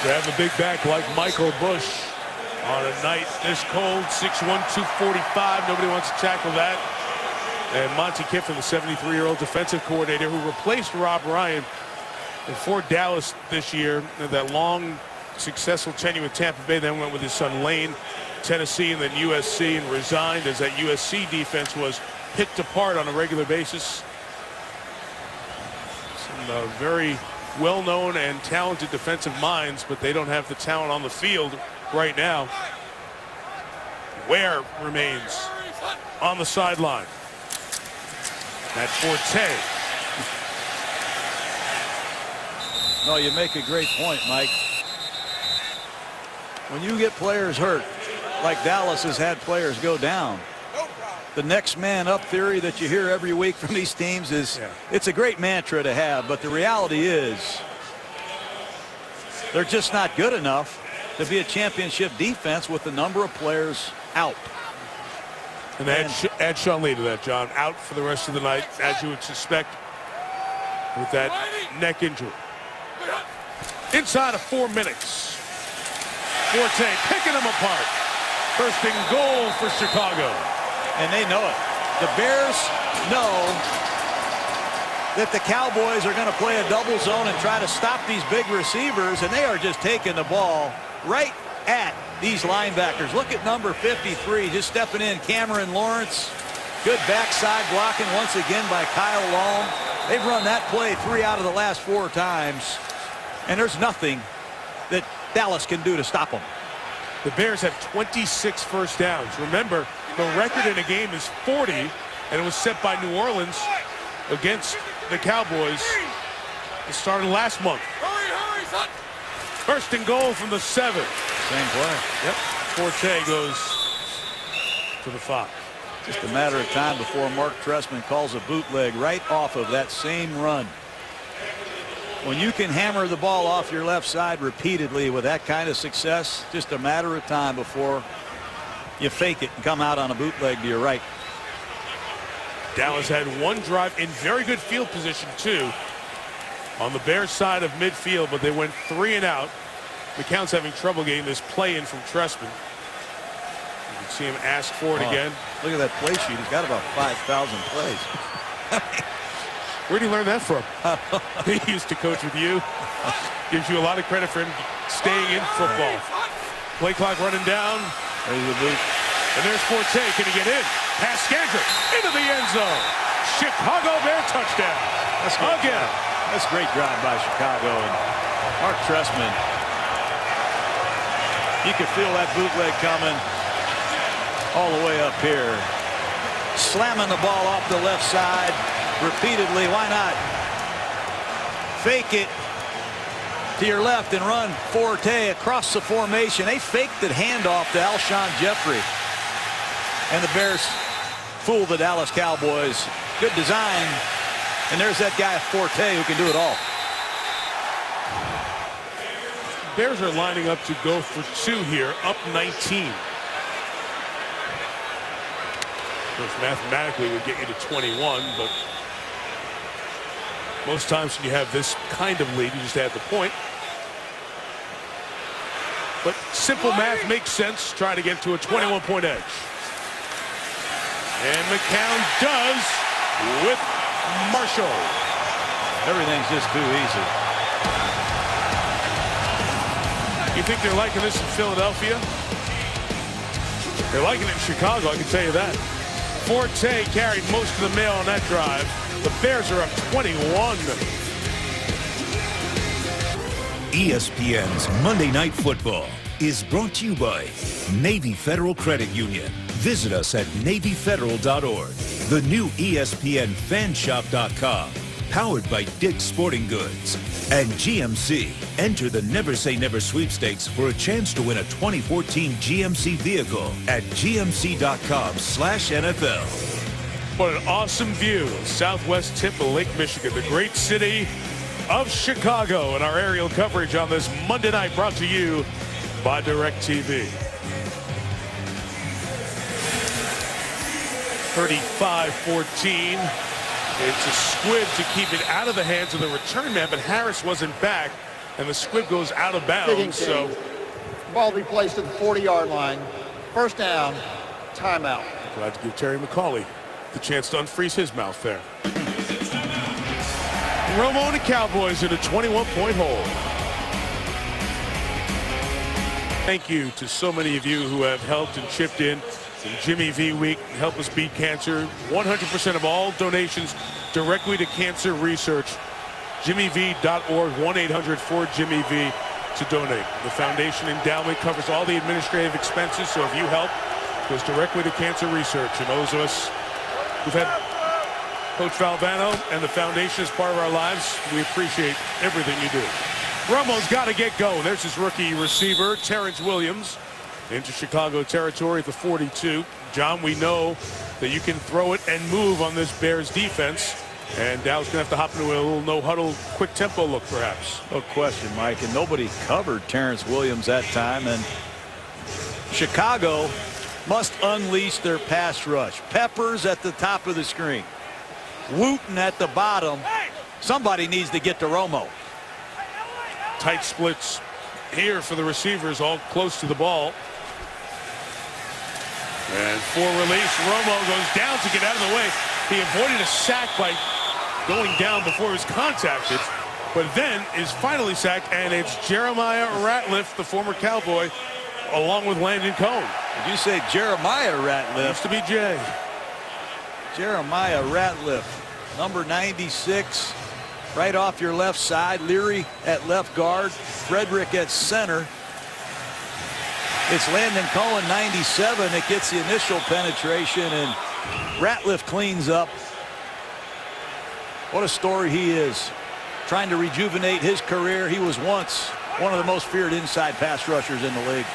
To have a big back like Michael Bush on a night this cold, 6'1", 245. Nobody wants to tackle that. And Monty Kiffin, the 73-year-old defensive coordinator who replaced Rob Ryan for Dallas this year. That long, successful tenure with Tampa Bay, then went with his son Lane, Tennessee, and then USC, and resigned as that USC defense was picked apart on a regular basis. Some very well-known and talented defensive minds, but they don't have the talent on the field right now. Ware remains on the sideline. At Forte. No, you make a great point, Mike. When you get players hurt, like Dallas has had players go down, the next man up theory that you hear every week from these teams is, it's a great mantra to have, but the reality is they're just not good enough to be a championship defense with the number of players out. And add Sean Lee to that, John. Out for the rest of the night, as you would suspect, with that neck injury. Inside of 4 minutes. Forte picking them apart. First and goal for Chicago. And they know it. The Bears know that the Cowboys are going to play a double zone and try to stop these big receivers, and they are just taking the ball right at these linebackers. Look at number 53 just stepping in, Cameron Lawrence. Good backside blocking once again by Kyle Long. They've run that play 3 out of the last 4 times, and there's nothing that Dallas can do to stop them. The Bears have 26 first downs. Remember, the record in a game is 40, and it was set by New Orleans against the Cowboys. It started last month. First and goal from the 7. Same play. Yep. Forte goes to the 5. Just a matter of time before Mark Trestman calls a bootleg right off of that same run. When you can hammer the ball off your left side repeatedly with that kind of success, just a matter of time before you fake it and come out on a bootleg to your right. Dallas had one drive in very good field position, too, on the Bears side of midfield, but they went 3 and out. McCown's having trouble getting this play in from Trestman. You can see him ask for it again. Look at that play sheet. He's got about 5,000 plays. Where did he learn that from? He used to coach with you. Gives you a lot of credit for him staying in football. Play clock running down. There's the boot. And there's Forte. Can he get in? Pass Scandrick into the end zone. Chicago Bear touchdown. Again. That's a great drive by Chicago. And Mark Trestman, you could feel that bootleg coming. all the way up here. Slamming the ball off the left side repeatedly. Why not? Fake it to your left and run Forte across the formation. They faked the handoff to Alshon Jeffrey. And the Bears fool the Dallas Cowboys. Good design. And there's that guy Forte who can do it all. Bears are lining up to go for 2 here, up 19. Which mathematically would get you to 21, but most times when you have this kind of lead, you just add the point. But simple math makes sense, trying to get to a 21-point edge. And McCown does with Marshall. Everything's just too easy. You think they're liking this in Philadelphia? They're liking it in Chicago, I can tell you that. Forte carried most of the mail on that drive. The Bears are up 21. ESPN's Monday Night Football is brought to you by Navy Federal Credit Union. Visit us at NavyFederal.org. The new ESPN Fanshop.com, powered by Dick's Sporting Goods. And GMC. Enter the Never Say Never sweepstakes for a chance to win a 2014 GMC vehicle at GMC.com/NFL. What an awesome view of southwest tip of Lake Michigan, the great city of Chicago, and our aerial coverage on this Monday night brought to you by DirecTV. 35-14. It's a squib to keep it out of the hands of the return man, but Harris wasn't back, and the squib goes out of bounds. So ball be placed at the 40-yard line. First down, timeout. Glad to give Terry McCauley the chance to unfreeze his mouth there. Romo and the Cowboys in a 21-point hole. Thank you to so many of you who have helped and chipped in Jimmy V Week, help us beat cancer. 100% of all donations directly to cancer research. JimmyV.org, 1-800-4JimmyV to donate. The foundation endowment covers all the administrative expenses, so if you help, it goes directly to cancer research. And those of us who've had Coach Valvano and the foundation as part of our lives, we appreciate everything you do. Romo's got to get going. There's his rookie receiver, Terrence Williams, into Chicago territory at the 42. John, we know that you can throw it and move on this Bears defense, and Dallas going to have to hop into a little no-huddle, quick tempo look, perhaps. No question, Mike, and nobody covered Terrence Williams that time, and Chicago must unleash their pass rush. Peppers at the top of the screen. Wooten at the bottom. Somebody needs to get to Romo. Tight splits here for the receivers, all close to the ball. And for release, Romo goes down to get out of the way. He avoided a sack by going down before he was contacted, but then is finally sacked, and it's Jeremiah Ratliff, the former Cowboy, along with Landon Cohn. Did you say Jeremiah Ratliff? Used to be Jay. Jeremiah Ratliff, number 96, right off your left side. Leary at left guard, Frederick at center. It's Landon Cohen, 97, that gets the initial penetration, and Ratliff cleans up. What a story he is. Trying to rejuvenate his career. He was once one of the most feared inside pass rushers in the league.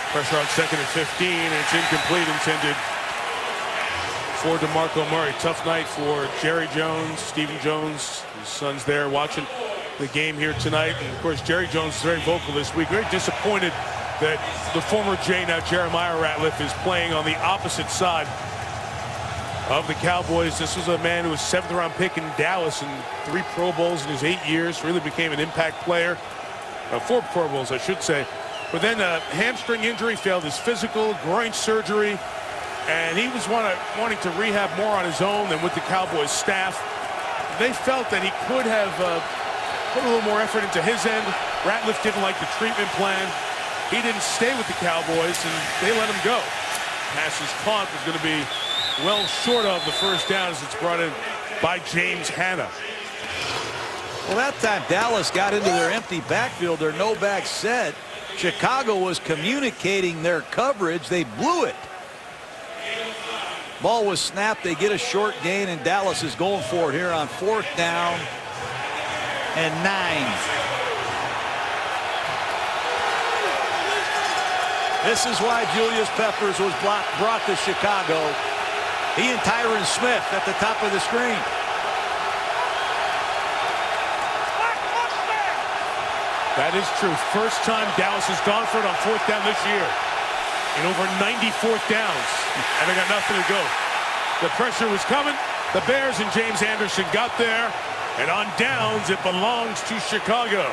Pressure on 2nd and 15, and it's incomplete, intended for DeMarco Murray. Tough night for Jerry Jones, Stephen Jones, his son's there watching the game here tonight. And of course, Jerry Jones is very vocal this week, very disappointed that the former Jay, now Jeremiah Ratliff, is playing on the opposite side of the Cowboys. This was a man who was 7th-round pick in Dallas and 3 Pro Bowls in his 8 years. Really became an impact player. 4 Pro Bowls, I should say. But then a hamstring injury, failed his physical, groin surgery, and he was wanting to rehab more on his own than with the Cowboys staff. They felt that he could have put a little more effort into his end. Ratliff didn't like the treatment plan. He didn't stay with the Cowboys, and they let him go. Pass is caught, was going to be well short of the first down as it's brought in by James Hanna. Well, that time Dallas got into their empty backfield, their no-back set. Chicago was communicating their coverage. They blew it. Ball was snapped. They get a short gain, and Dallas is going for it here on 4th down and 9. This is why Julius Peppers was brought to Chicago. He and Tyron Smith at the top of the screen. That is true. First time Dallas has gone for it on 4th down this year in over 90 4th downs, and they got nothing to go. The pressure was coming. The Bears and James Anderson got there, and on downs, it belongs to Chicago.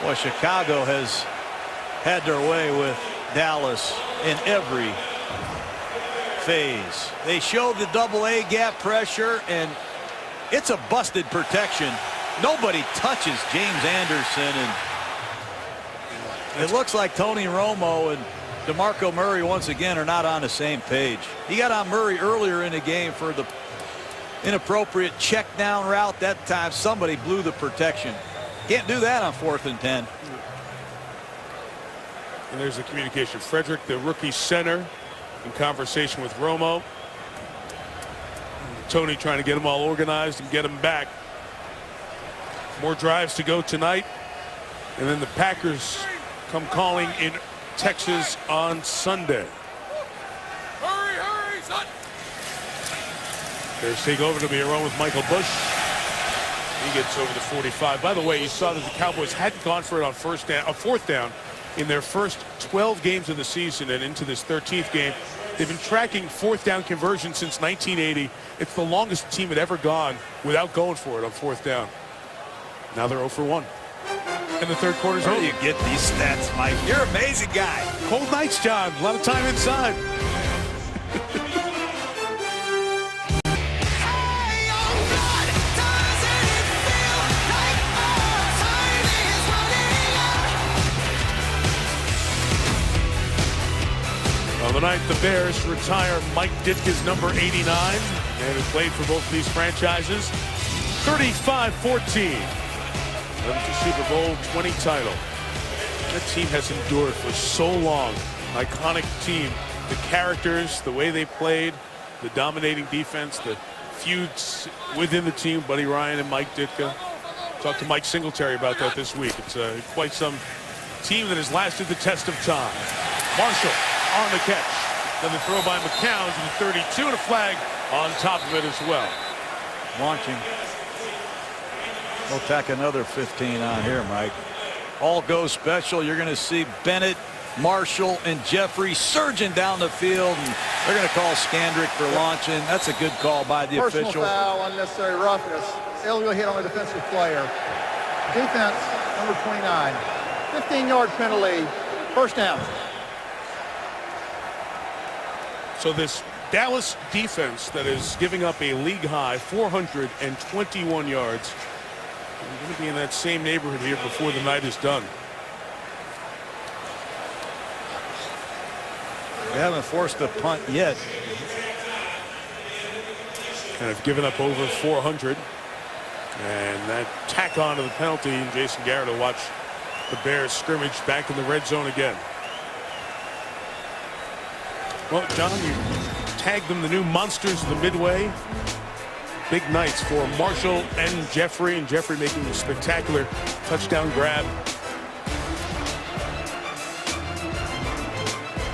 Well, Chicago has had their way with Dallas in every phase. They showed the double-A gap pressure, and it's a busted protection. Nobody touches James Anderson, and it looks like Tony Romo and DeMarco Murray once again are not on the same page. He got on Murray earlier in the game for the inappropriate check down route. That time somebody blew the protection. Can't do that on 4th and 10. And there's the communication. Frederick, the rookie center, in conversation with Romo. Tony trying to get them all organized and get them back. More drives to go tonight. And then the Packers come calling in Texas on Sunday. Hurry, hurry, son. Bears take over to be run with Michael Bush. He gets over the 45. By the way, you saw that the Cowboys hadn't gone for it on 4th down in their first 12 games of the season, and into this 13th game. They've been tracking 4th down conversion since 1980. It's the longest the team had ever gone without going for it on 4th down. Now they're 0 for 1. And the third quarter's Where over. do you get these stats, Mike? You're an amazing guy. Cold nights, John. A lot of time inside. On the night, the Bears retire Mike Ditka's number 89, and who played for both of these franchises. 35-14. To Super Bowl 20 title. That team has endured for so long. Iconic team. The characters, the way they played, the dominating defense, the feuds within the team. Buddy Ryan and Mike Ditka. Talked to Mike Singletary about that this week. It's quite some team that has lasted the test of time. Marshall on the catch. Then the throw by McCown to the 32, and a flag on top of it as well. Launching. We'll tack another 15 on here, Mike. All go special. You're going to see Bennett, Marshall, and Jeffrey surging down the field, and they're going to call Skandrick for launching. That's a good call by the Personal official. foul, unnecessary roughness. Illegal hit on a defensive player. Defense, number 29. 15-yard penalty. 1st down. So this Dallas defense that is giving up a league-high 421 yards. We're going to be in that same neighborhood here before the night is done. We haven't forced a punt yet. And have given up over 400. And that tack on to the penalty, and Jason Garrett will watch the Bears scrimmage back in the red zone again. Well, John, you tagged them the new monsters of the Midway. Big nights for Marshall and Jeffrey making a spectacular touchdown grab.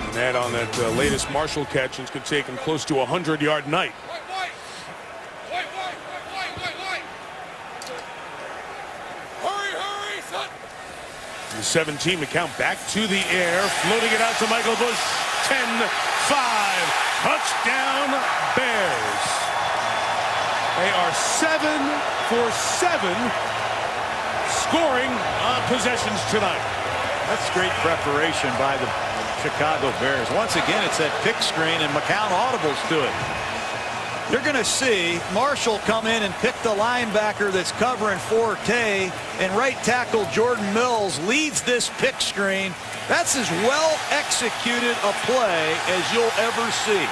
And add on that latest Marshall catch, and could take him close to a 100-yard night. Hurry, hurry, son. The 17, McCown back to the air, floating it out to Michael Bush. 10-5, touchdown Bears. They are 7 for 7 scoring on possessions tonight. That's great preparation by the Chicago Bears. Once again, it's that pick screen, and McCown audibles to it. You're going to see Marshall come in and pick the linebacker that's covering Forte, and right tackle Jordan Mills leads this pick screen. That's as well executed a play as you'll ever see.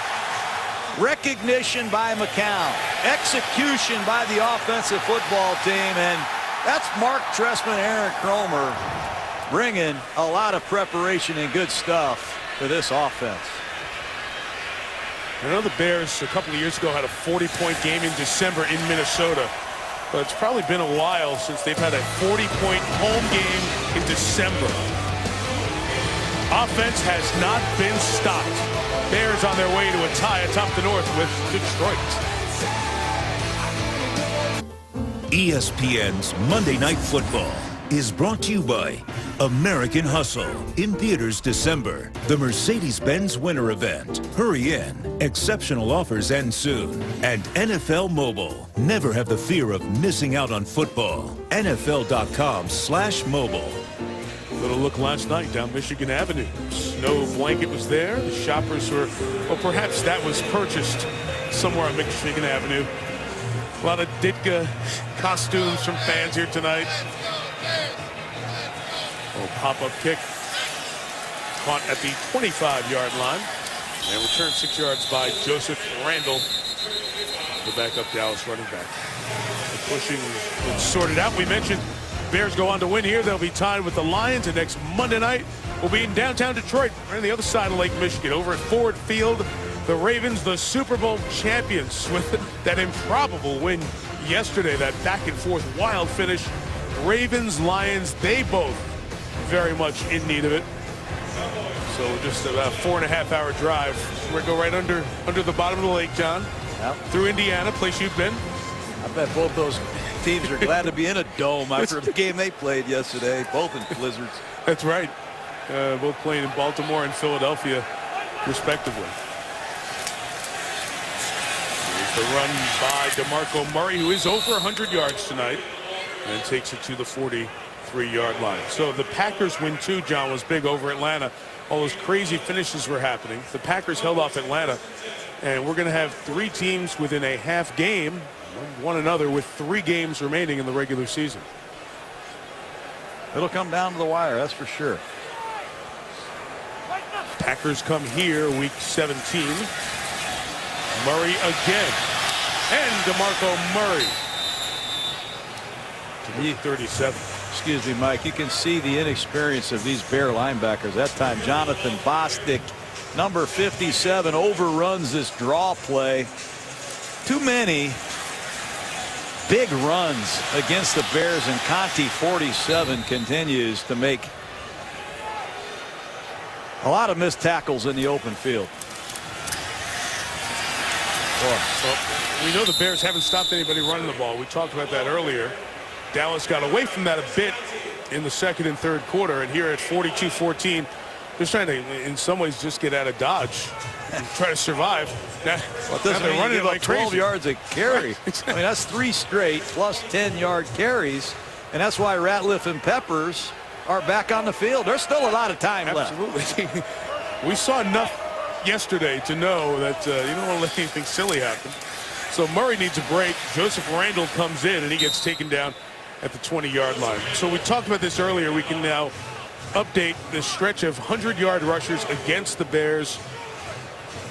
Recognition by McCown, execution by the offensive football team, and that's Mark Trestman, Aaron Kromer bringing a lot of preparation and good stuff to this offense. I know the Bears a couple of years ago had a 40-point game in December in Minnesota. But it's probably been a while since they've had a 40-point home game in December. Offense has not been stopped. Bears on their way to a tie atop the North with Detroit. ESPN's Monday Night Football is brought to you by American Hustle, in theaters December. The Mercedes-Benz Winter Event. Hurry in. Exceptional offers end soon. And NFL Mobile. Never have the fear of missing out on football. NFL.com/mobile. Little look last night down Michigan Avenue. Snow blanket was there. The shoppers were, well, perhaps that was purchased somewhere on Michigan Avenue. A lot of Ditka costumes from fans here tonight. Oh, pop-up kick. Caught at the 25-yard line. And returned 6 yards by Joseph Randle, the backup Dallas running back. The pushing was sorted out. We mentioned Bears go on to win here. They'll be tied with the Lions, and next Monday night will be in downtown Detroit, right on the other side of Lake Michigan, over at Ford Field. The Ravens, the Super Bowl champions, with that improbable win yesterday, that back-and-forth wild finish. Ravens, Lions, they both very much in need of it. So just about a 4.5-hour drive. We're going to go right under the bottom of the lake, John. Yep. Through Indiana, place you've been. I bet both those teams are glad to be in a dome after the game they played yesterday, both in blizzards. That's right. Both playing in Baltimore and Philadelphia, respectively. Here's the run by DeMarco Murray, who is over 100 yards tonight, and takes it to the 43-yard line. So the Packers win too, John, was big over Atlanta. All those crazy finishes were happening. The Packers held off Atlanta, and we're going to have 3 teams within a half game, one another, with 3 games remaining in the regular season. It'll come down to the wire, that's for sure. Packers come here week 17. Murray again. And DeMarco Murray to the 37. Excuse me, Mike. You can see the inexperience of these Bear linebackers. That time, Jonathan Bostic, number 57, overruns this draw play. Too many big runs against the Bears, and Conti, 47, continues to make a lot of missed tackles in the open field. Well, we know the Bears haven't stopped anybody running the ball. We talked about that earlier. Dallas got away from that a bit in the second and third quarter, and here at 42-14, just trying to, in some ways, just get out of Dodge and try to survive. Now, they're running like 12 crazy. yards a carry. Right, exactly. I mean, that's 3 straight plus 10-yard carries, and that's why Ratliff and Peppers are back on the field. There's still a lot of time left. Absolutely. We saw enough yesterday to know that you don't want to let anything silly happen. So Murray needs a break. Joseph Randle comes in, and he gets taken down at the 20-yard line. So we talked about this earlier. We can now update the stretch of 100-yard rushers against the Bears.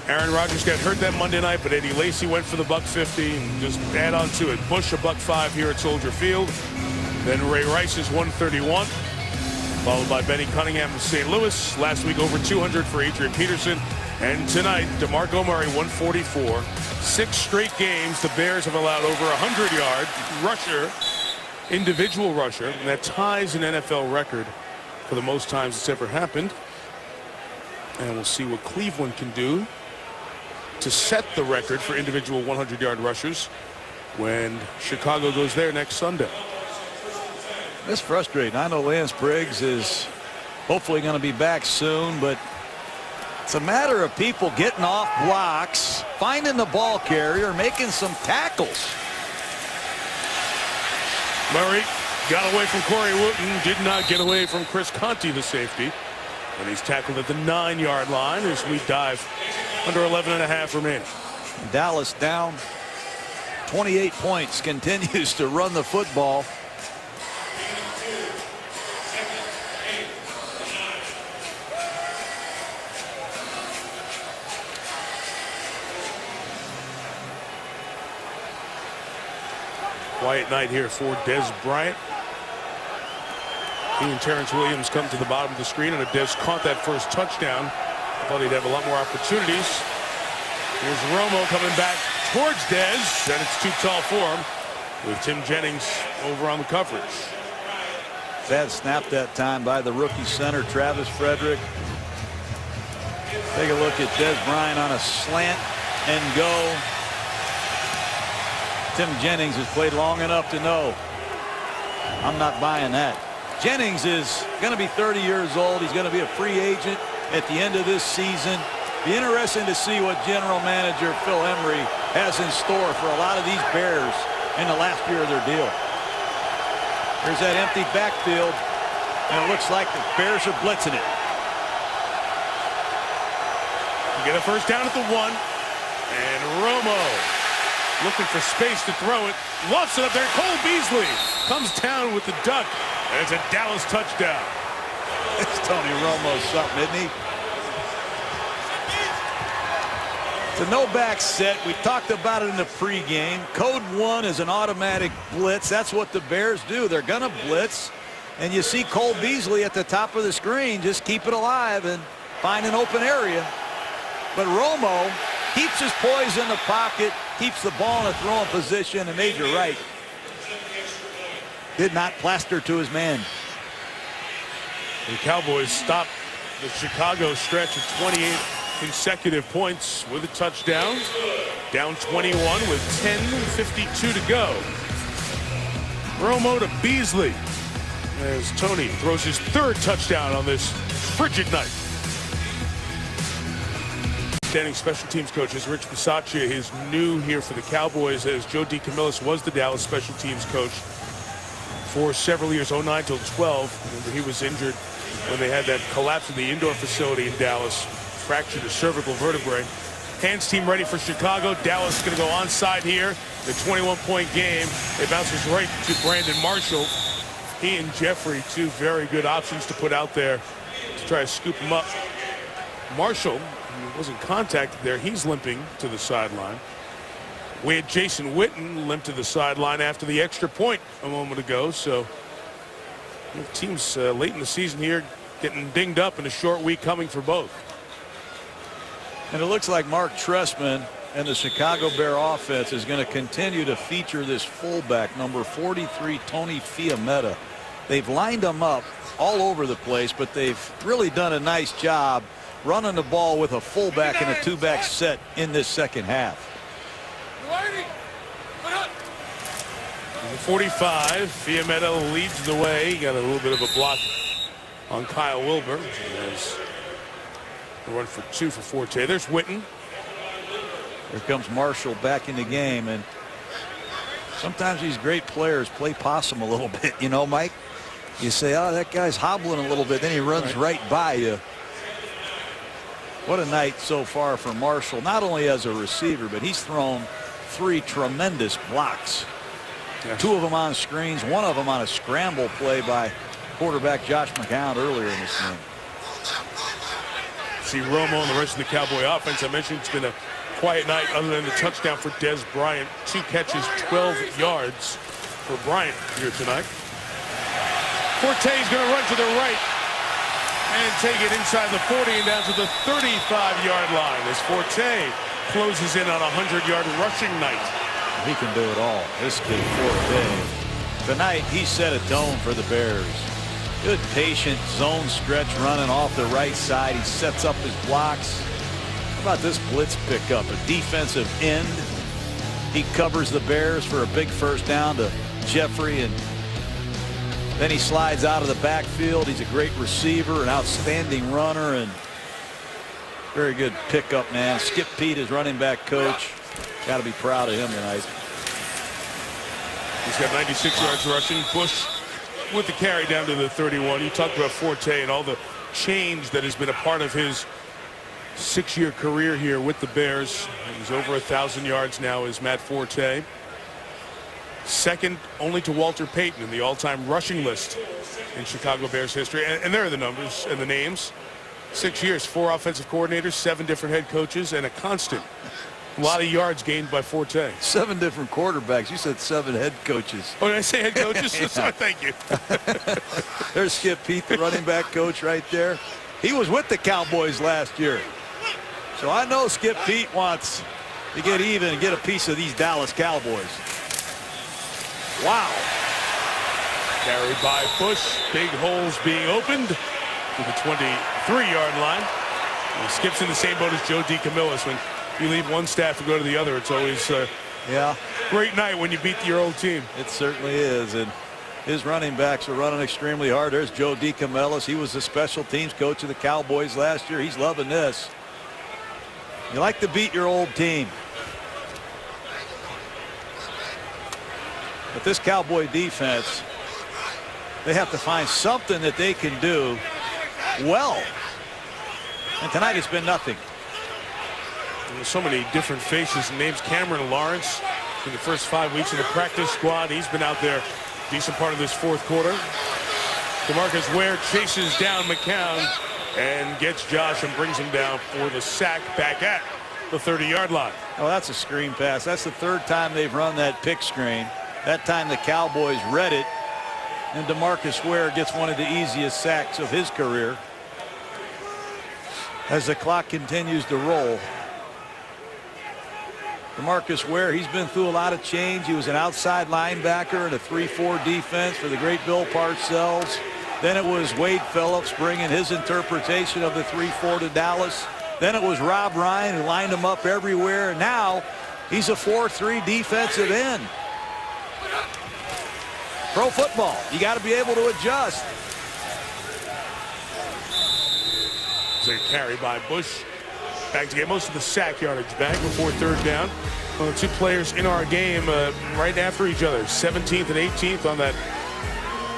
Aaron Rodgers got hurt that Monday night, but Eddie Lacy went for the $150 and just add on to it. Bush a $105 here at Soldier Field. Then Ray Rice's 131, followed by Benny Cunningham of St. Louis. Last week over 200 for Adrian Peterson. And tonight, DeMarco Murray, 144. 6 straight games, the Bears have allowed over 100-yard rusher, individual rusher, and that ties an NFL record for the most times it's ever happened. And we'll see what Cleveland can do to set the record for individual 100-yard rushers when Chicago goes there next Sunday. It's frustrating. I know Lance Briggs is hopefully going to be back soon, but it's a matter of people getting off blocks, finding the ball carrier, making some tackles. Murray got away from Corey Wooten, did not get away from Chris Conti, the safety. And he's tackled at the 9-yard line as we dive under 11.5 remaining. Dallas down 28 points, continues to run the football. Quiet night here for Dez Bryant. He and Terrence Williams come to the bottom of the screen, and if Dez caught that first touchdown, I thought he'd have a lot more opportunities. Here's Romo coming back towards Dez, and it's too tall for him with Tim Jennings over on the coverage. Bad snap that time by the rookie center, Travis Frederick. Take a look at Dez Bryant on a slant and go. Tim Jennings has played long enough to know I'm not buying that. Jennings is going to be 30 years old. He's going to be a free agent at the end of this season. Be interesting to see what general manager Phil Emery has in store for a lot of these Bears in the last year of their deal. There's that empty backfield, and it looks like the Bears are blitzing it. You get a first down at the 1, and Romo looking for space to throw it. Lofts it up there. Cole Beasley comes down with the duck, and it's a Dallas touchdown. It's Tony Romo something, isn't he? It's a no-back set. We talked about it in the pregame. Code 1 is an automatic blitz. That's what the Bears do. They're going to blitz. And you see Cole Beasley at the top of the screen. Just keep it alive and find an open area. But Romo keeps his poise in the pocket, keeps the ball in a throwing position, and Major Wright did not plaster to his man. The Cowboys stop the Chicago stretch of 28 consecutive points with a touchdown. Down 21 with 10:52 to go. Romo to Beasley as Tony throws his 3rd touchdown on this frigid night. Standing special teams coach is Rich Bisaccia. Is new here for the Cowboys, as Joe DeCamillis was the Dallas special teams coach for several years, 09 till 12. Remember, he was injured when they had that collapse in the indoor facility in Dallas. Fractured his cervical vertebrae. Hands team ready for Chicago. Dallas is going to go onside here. The 21-point game. It bounces right to Brandon Marshall. He and Jeffrey, 2 very good options to put out there to try to scoop him up. Marshall wasn't contacted there. He's limping to the sideline. We had Jason Witten limp to the sideline after the extra point a moment ago. So teams late in the season here getting dinged up in a short week coming for both. And it looks like Mark Trestman and the Chicago Bear offense is going to continue to feature this fullback, number 43, Tony Fiametta. They've lined him up all over the place, but they've really done a nice job running the ball with a fullback and a 2-back set in this second half. The 45, Fiametta leads the way. He got a little bit of a block on Kyle Wilber. There's a run for 2 for Forte. There's Witten. Here comes Marshall back in the game, and sometimes these great players play possum a little bit, you know, Mike. You say, oh, that guy's hobbling a little bit, then he runs right by you. What a night so far for Marshall, not only as a receiver, but he's thrown 3 tremendous blocks. Yes. 2 of them on screens, 1 of them on a scramble play by quarterback Josh McCown earlier in this game. See Romo and the rest of the Cowboy offense. I mentioned it's been a quiet night other than the touchdown for Dez Bryant. 2 catches, 12 yards for Bryant here tonight. Forte's going to run to the right and take it inside the 40 and down to the 35-yard line as Forte closes in on a 100-yard rushing night. He can do it all. This kid Forte. Tonight he set a tone for the Bears. Good patient zone stretch running off the right side. He sets up his blocks. How about this blitz pickup? A defensive end. He covers the Bears for a big first down to Jeffrey, and then he slides out of the backfield. He's a great receiver, an outstanding runner, and very good pickup, man. Skip Pete, his running back coach. Got to be proud of him tonight. He's got 96 yards rushing. Bush with the carry down to the 31. You talked about Forte and all the change that has been a part of his 6-year career here with the Bears. He's over 1,000 yards now is Matt Forte. Second only to Walter Payton in the all-time rushing list in Chicago Bears history. And there are the numbers and the names. 6 years, 4 offensive coordinators, 7 different head coaches, and a constant. A lot of yards gained by Forte. 7 different quarterbacks. You said 7 head coaches. Oh, did I say head coaches? Yeah. Sorry, thank you. There's Skip Pete, the running back coach right there. He was with the Cowboys last year. So I know Skip Pete wants to get even and get a piece of these Dallas Cowboys. Wow. Carried by Bush. Big holes being opened to the 23-yard line. He skips in the same boat as Joe DeCamillis. When you leave one staff and go to the other, it's always yeah, great night when you beat your old team. it certainly is. And his running backs are running extremely hard. There's Joe DeCamillis. He was the special teams coach of the Cowboys last year. He's loving this. You like to beat your old team. But this Cowboy defense, they have to find something that they can do well. And tonight it's been nothing. There's so many different faces and names. Cameron Lawrence in the first 5 weeks of the practice squad. He's been out there a decent part of this fourth quarter. DeMarcus Ware chases down McCown and gets Josh and brings him down for the sack back at the 30-yard line. Oh, that's a screen pass. That's the third time they've run that pick screen. That time the Cowboys read it. And DeMarcus Ware gets one of the easiest sacks of his career. As the clock continues to roll. DeMarcus Ware, he's been through a lot of change. He was an outside linebacker in a 3-4 defense for the great Bill Parcells. Then it was Wade Phillips bringing his interpretation of the 3-4 to Dallas. Then it was Rob Ryan who lined him up everywhere. And now he's a 4-3 defensive end. Pro football, you got to be able to adjust. So carry by Bush. Back to get most of the sack yardage back before third down. Well, the two players in our game right after each other, 17th and 18th on that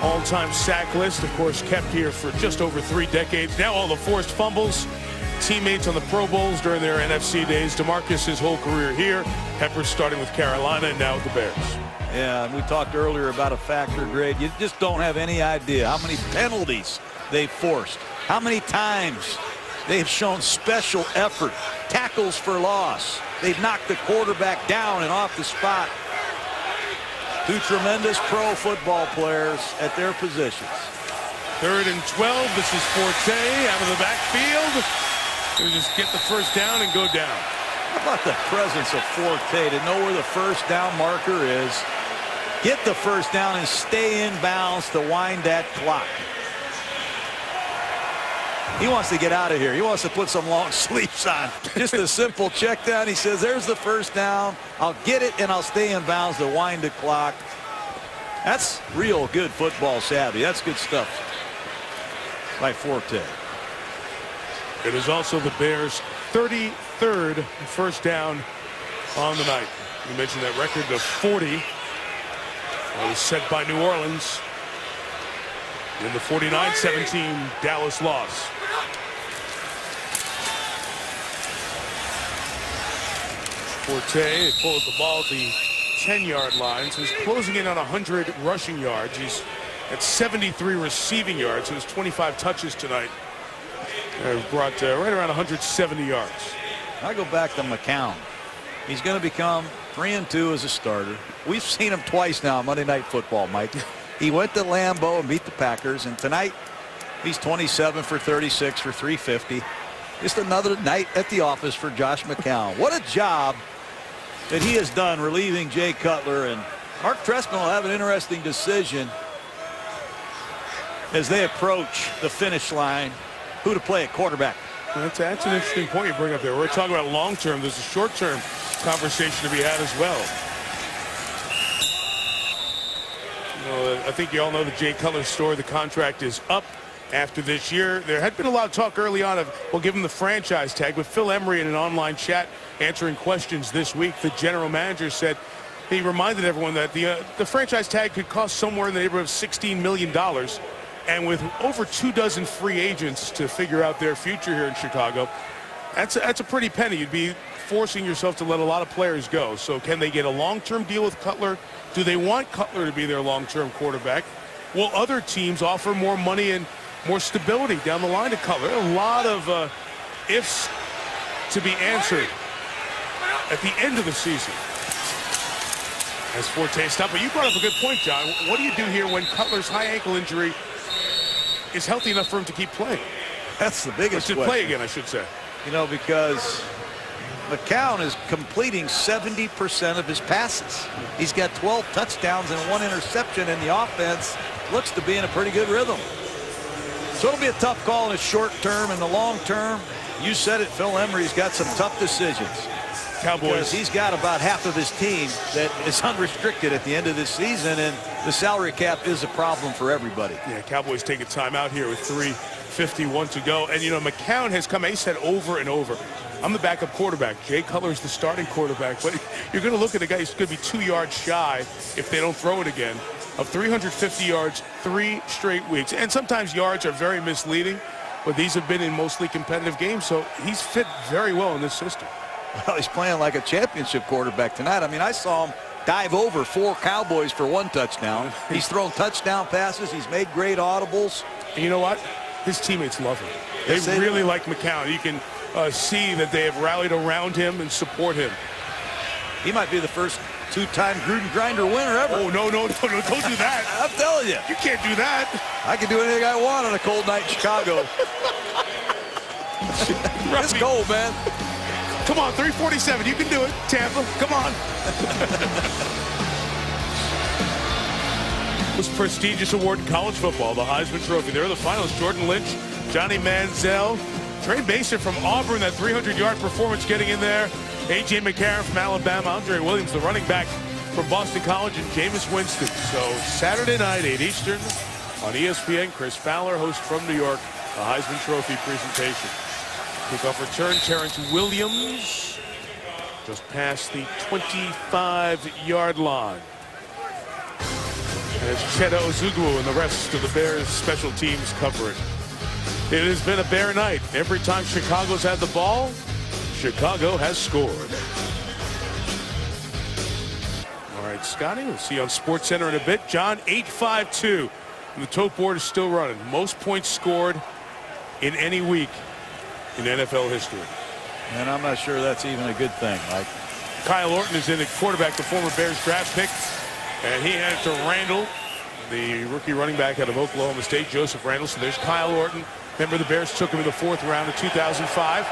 all-time sack list. Of course, kept here for just over 3 decades. Now all the forced fumbles. Teammates on the Pro Bowls during their NFC days. DeMarcus his whole career here. Peppers starting with Carolina and now with the Bears. Yeah, and we talked earlier about a factor grade. You just don't have any idea how many penalties they've forced, how many times they've shown special effort, tackles for loss. They've knocked the quarterback down and off the spot. Two tremendous pro football players at their positions. 3rd and 12. This is Forte out of the backfield. He'll just get the first down and go down. How about the presence of Forte to know where the first down marker is, get the first down and stay in bounds to wind that clock. He wants to get out of here. He wants to put some long sleeves on. Just a simple check down. He says, there's the first down. I'll get it and I'll stay in bounds to wind the clock. That's real good football savvy. That's good stuff by Forte. It is also the Bears' 33rd first down on the night. You mentioned that record of 40 was set by New Orleans in the 49-17 Dallas loss. Forte pulls the ball at the 10-yard line, so he's closing in on 100 rushing yards. He's at 73 receiving yards, so his 25 touches tonight brought right around 170 yards. I go back to McCown. He's going to become 3-2 as a starter. We've seen him twice now on Monday Night Football, Mike. He went to Lambeau and beat the Packers, and tonight he's 27 for 36 for 350. Just another night at the office for Josh McCown. What a job that he has done relieving Jay Cutler, and Mark Trestman will have an interesting decision as they approach the finish line, who to play at quarterback. That's an interesting point you bring up there. We're talking about long-term. There's a short-term conversation to be had as well. You know, I think you all know the Jay Cutler story. The contract is up after this year. There had been a lot of talk early on of, we'll give him the franchise tag, but Phil Emery in an online chat answering questions this week, the general manager said, he reminded everyone that the franchise tag could cost somewhere in the neighborhood of $16 million. And with over 24 free agents to figure out their future here in Chicago, that's a pretty penny. You'd be forcing yourself to let a lot of players go. So can they get a long-term deal with Cutler? Do they want Cutler to be their long-term quarterback? Will other teams offer more money and more stability down the line to Cutler? A lot of ifs to be answered at the end of the season. As Forte stopped, but you brought up a good point, John. What do you do here when Cutler's high ankle injury is healthy enough for him to keep playing? That's the biggest question. Play again, I should say. You know, because McCown is completing 70% of his passes. He's got 12 touchdowns and 1 interception, and the offense looks to be in a pretty good rhythm. So it'll be a tough call in the short term. In the long term, you said it, Phil Emery's got some tough decisions. Cowboys. Because he's got about half of his team that is unrestricted at the end of this season, and the salary cap is a problem for everybody. Yeah, Cowboys take a timeout here with 3:51 to go. And, you know, McCown has come, he said over and over, I'm the backup quarterback. Jay Cutler's the starting quarterback. But you're going to look at a guy who's going to be 2 yards shy if they don't throw it again, of 350 yards 3 straight weeks. And sometimes yards are very misleading, but these have been in mostly competitive games. So he's fit very well in this system. Well, he's playing like a championship quarterback tonight. I mean, I saw him dive over 4 Cowboys for 1 touchdown. He's thrown touchdown passes. He's made great audibles. And you know what? His teammates love him. Yes, they really like McCown. You can see that they have rallied around him and support him. He might be the first 2-time Gruden Grinder winner ever. Oh, no, don't do that. I'm telling you. You can't do that. I can do anything I want on a cold night in Chicago. It's cold, man. Come on, 3:47. You can do it, Tampa. Come on. Most prestigious award in college football, the Heisman Trophy. There are the finalists: Jordan Lynch, Johnny Manziel, Trey Mason from Auburn, that 300-yard performance getting in there. A.J. McCarron from Alabama, Andre Williams, the running back from Boston College, and Jameis Winston. So Saturday night, 8 Eastern on ESPN. Chris Fowler, host from New York, the Heisman Trophy presentation. Kickoff return, Terrence Williams just past the 25-yard line. And it's Cheta Ozugwu and the rest of the Bears special teams cover it. It has been a Bear night. Every time Chicago's had the ball, Chicago has scored. All right, Scotty, we'll see you on SportsCenter in a bit. John, 8-5-2. And the tote board is still running. Most points scored in any week in NFL history. And I'm not sure that's even a good thing, Mike. Kyle Orton is in at quarterback, the former Bears draft pick. And he handed it to Randall, the rookie running back out of Oklahoma State, Joseph Randall. So there's Kyle Orton. Remember, the Bears took him in the 4th round of 2005.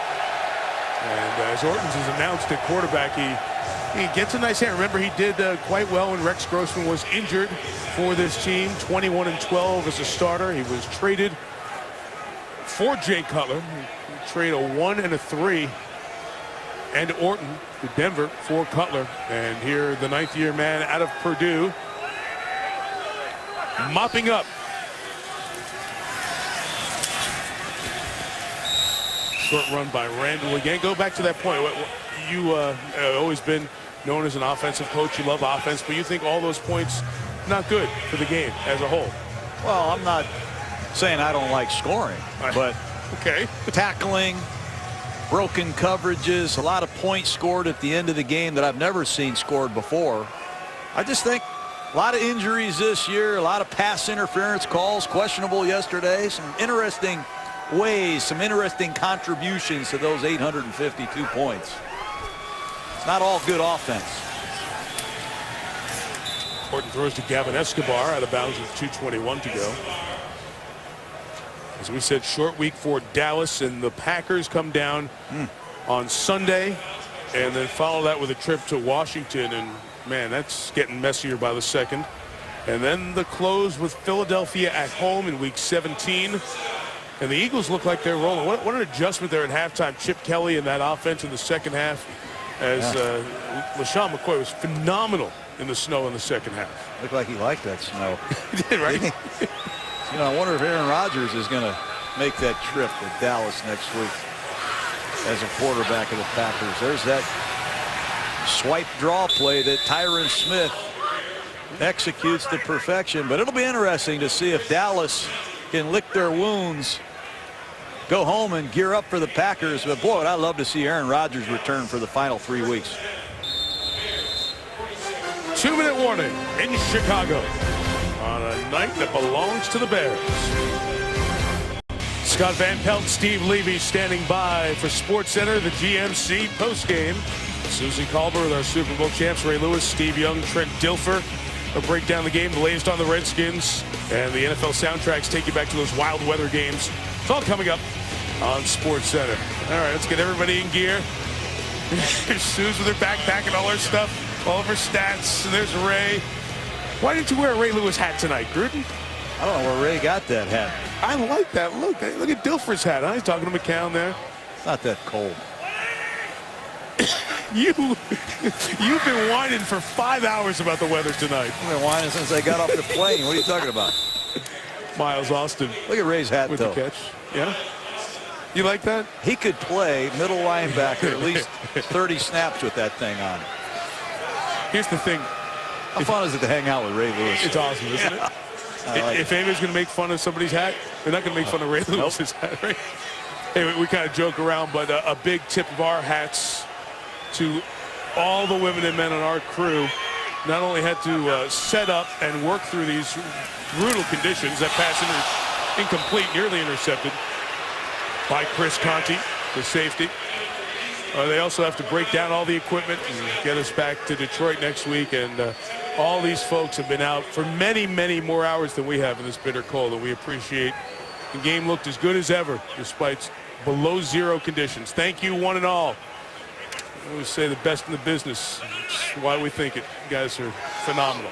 And as Orton's is announced at quarterback, he gets a nice hand. Remember, he did quite well when Rex Grossman was injured for this team. 21-12 as a starter. He was traded for Jay Cutler. Trade a 1 and a 3 and Orton to Denver for Cutler. And here the 9th-year man out of Purdue mopping up. Short run by Randall again. Go back to that point. You always been known as an offensive coach. You love offense, but you think all those points not good for the game as a whole. Well, I'm not saying I don't like scoring, but okay. Tackling, broken coverages, a lot of points scored at the end of the game that I've never seen scored before. I just think a lot of injuries this year, a lot of pass interference calls, questionable yesterday, some interesting ways, some interesting contributions to those 852 points. It's not all good offense. Orton throws to Gavin Escobar out of bounds with 2:21 to go. As we said, short week for Dallas, and the Packers come down on Sunday and then follow that with a trip to Washington. And man, that's getting messier by the second. And then the close with Philadelphia at home in week 17. And the Eagles look like they're rolling. What an adjustment there at halftime. Chip Kelly in that offense in the second half, as LaShawn McCoy was phenomenal in the snow in the second half. Looked like he liked that snow. He did, right? You know, I wonder if Aaron Rodgers is going to make that trip to Dallas next week as a quarterback of the Packers. There's that swipe draw play that Tyron Smith executes to perfection. But it'll be interesting to see if Dallas can lick their wounds, go home and gear up for the Packers. But boy, I'd love to see Aaron Rodgers return for the final 3 weeks. 2-minute warning in Chicago on a night that belongs to the Bears. Scott Van Pelt, Steve Levy standing by for SportsCenter, the GMC postgame. Susan Colbert with our Super Bowl champs, Ray Lewis, Steve Young, Trent Dilfer. They'll break down the game, the latest on the Redskins, and the NFL soundtracks take you back to those wild weather games. It's all coming up on SportsCenter. All right, let's get everybody in gear. There's Suze with her backpack and all her stuff, all of her stats. And there's Ray. Why didn't you wear a Ray Lewis hat tonight, Gruden? I don't know where Ray got that hat. I like that look. Look at Dilfer's hat. He's talking to McCown there. It's not that cold. You've been whining for 5 hours about the weather tonight. I've been whining since I got off the plane. What are you talking about? Miles Austin. Look at Ray's hat, with though. the catch. Yeah? You like that? He could play middle linebacker at least 30 snaps with that thing on. Here's the thing. How fun is it to hang out with Ray Lewis? It's awesome, isn't it? If anybody's going to make fun of somebody's hat, they're not going to make fun of Ray Lewis's hat, right? Hey, we kind of joke around, but a big tip of our hats to all the women and men on our crew. Not only had to set up and work through these brutal conditions. That pass incomplete, nearly intercepted by Chris Conti, the safety. They also have to break down all the equipment and get us back to Detroit next week. And all these folks have been out for many, many more hours than we have in this bitter cold, and we appreciate. The game looked as good as ever, despite below zero conditions. Thank you, one and all. I always say the best in the business. That's why we think it. You guys are phenomenal.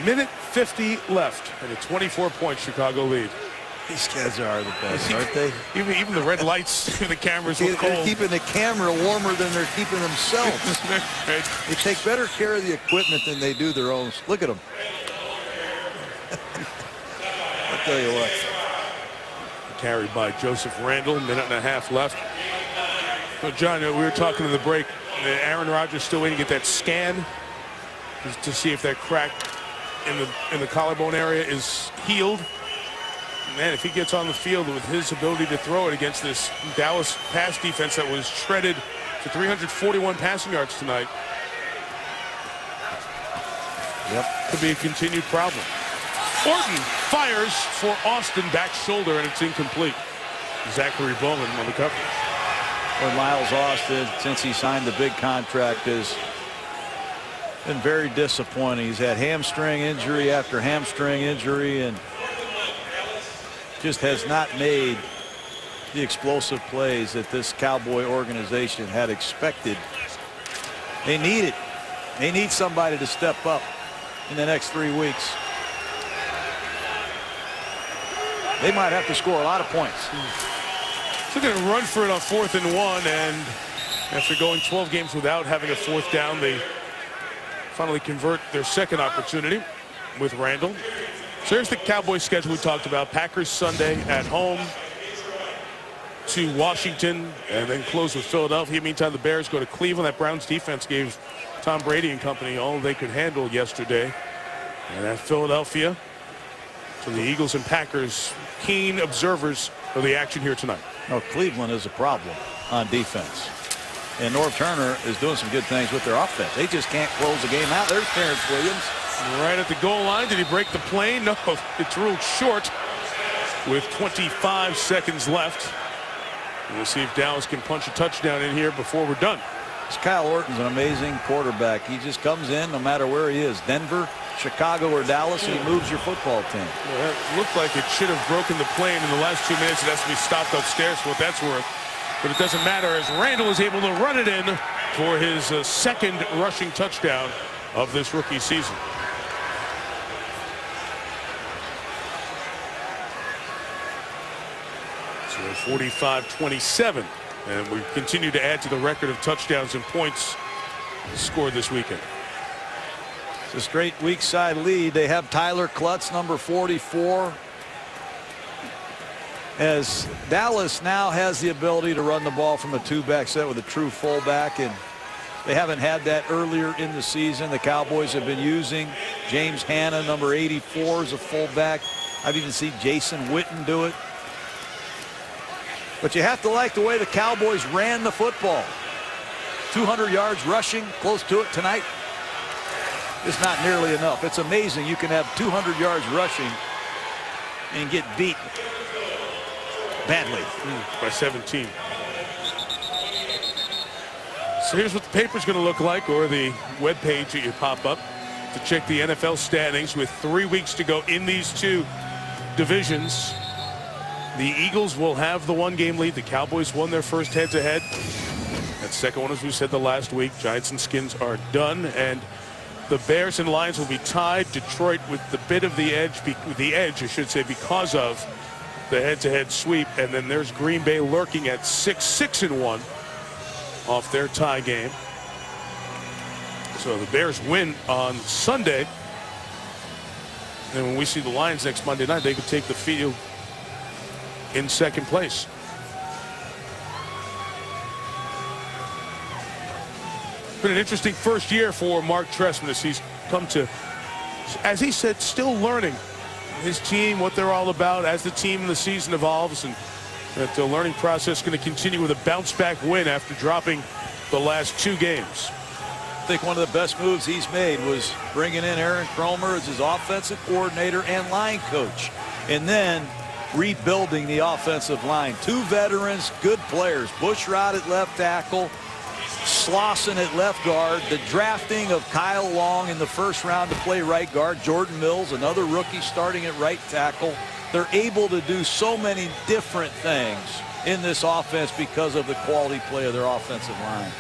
Minute 50 left, and a 24-point Chicago lead. These guys are the best, aren't they? Even the red lights, the cameras look They're cold. keeping the camera warmer than they're keeping themselves. They take better care of the equipment than they do their own. Look at them. I'll tell you what. Carried by Joseph Randall, minute and a half left. So John, we were talking in the break. Aaron Rodgers still waiting to get that scan to see if that crack in the collarbone area is healed. Man, if he gets on the field with his ability to throw it against this Dallas pass defense that was shredded for 341 passing yards tonight, could be a continued problem. Orton fires for Austin, back shoulder, and it's incomplete. Zachary Bowman on the coverage. Well, Miles Austin, since he signed the big contract, has been very disappointing. He's had hamstring injury after hamstring injury and just has not made the explosive plays that this Cowboy organization had expected. They need it. They need somebody to step up in the next 3 weeks. They might have to score a lot of points. So they're going to run for it on 4th and 1, and after going 12 games without having a 4th down, they finally convert their second opportunity with Randall. So here's the Cowboys schedule we talked about. Packers Sunday at home to Washington, and then close with Philadelphia. Meantime, the Bears go to Cleveland. That Browns defense gave Tom Brady and company all they could handle yesterday. And at Philadelphia. So the Eagles and Packers, keen observers of the action here tonight. No, Cleveland is a problem on defense. And Norv Turner is doing some good things with their offense. They just can't close the game out. There's Terrence Williams. Right at the goal line. Did he break the plane? No, it's ruled short with 25 seconds left. We'll see if Dallas can punch a touchdown in here before we're done. This Kyle Orton's an amazing quarterback. He just comes in no matter where he is. Denver, Chicago, or Dallas, and he moves your football team. Well, that looked like it should have broken the plane in the last 2 minutes. It has to be stopped upstairs for what that's worth. But it doesn't matter as Randall is able to run it in for his second rushing touchdown of this rookie season. So 45-27. And we continue to add to the record of touchdowns and points scored this weekend. It's a straight weak side lead. They have Tyler Klutz, number 44. As Dallas now has the ability to run the ball from a two-back set with a true fullback, and they haven't had that earlier in the season. The Cowboys have been using James Hanna, number 84, as a fullback. I've even seen Jason Witten do it. But you have to like the way the Cowboys ran the football. 200 yards rushing, close to it tonight. It's not nearly enough. It's amazing you can have 200 yards rushing and get beat badly. By 17. So here's what the paper's going to look like, or the web page that you pop up to check the NFL standings with 3 weeks to go in these two divisions. The Eagles will have the one-game lead. The Cowboys won their first head-to-head. That second one, as we said the last week, Giants and Skins are done, and the Bears and Lions will be tied. Detroit with the bit of the edge, I should say, because of the head-to-head sweep. And then there's Green Bay lurking at 6-1 off their tie game. So the Bears win on Sunday. And when we see the Lions next Monday night, they could take the field in second place. It's been an interesting first year for Mark Trestman as he's come to, as he said, still learning his team, what they're all about as the team and the season evolves, and that the learning process is going to continue with a bounce-back win after dropping the last 2 games. I think one of the best moves he's made was bringing in Aaron Kromer as his offensive coordinator and line coach, and then rebuilding the offensive line. 2 veterans, good players. Bushrod at left tackle, Slauson at left guard. The drafting of Kyle Long in the first round to play right guard. Jordan Mills, another rookie, starting at right tackle. They're able to do so many different things in this offense because of the quality play of their offensive line.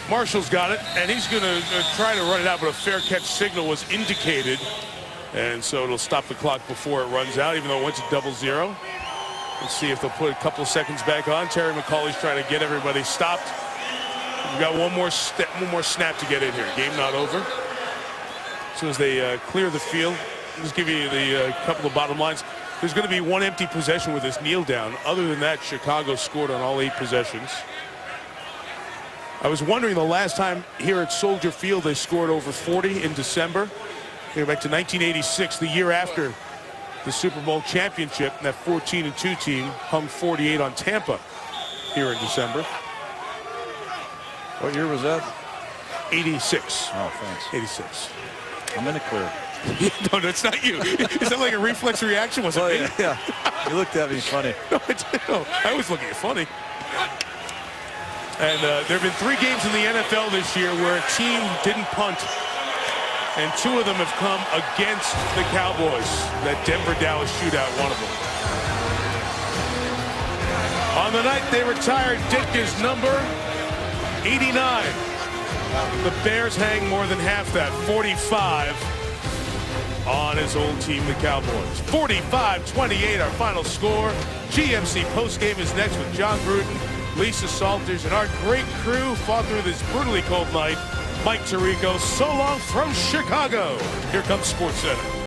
Marshall's got it, and he's going to try to run it out, but a fair catch signal was indicated, and so it'll stop the clock before it runs out, even though it went to 0-0. Let's see if they'll put a couple of seconds back on. Terry McCauley's trying to get everybody stopped. We've got one more snap to get in here. Game not over. As soon as they clear the field, I'll just give you the couple of bottom lines. There's going to be 1 empty possession with this kneel down. Other than that, Chicago scored on all 8 possessions. I was wondering the last time here at Soldier Field they scored over 40 in December. They go back to 1986, the year after the Super Bowl championship, and that 14-2 team hung 48 on Tampa here in December. What year was that? 86. Oh, thanks. 86. I'm in the clear. No, that's not you. Is that like a reflex reaction? Was it me? Yeah. You looked at me funny. No, I was looking at funny. And there have been 3 games in the NFL this year where a team didn't punt, and 2 of them have come against the Cowboys. That Denver-Dallas shootout, one of them. On the night they retired Ditka's number 89. The Bears hang more than half that, 45, on his old team, the Cowboys. 45-28, our final score. GMC postgame is next with John Gruden, Lisa Salters, and our great crew fought through this brutally cold night. Mike Tirico, so long from Chicago. Here comes SportsCenter.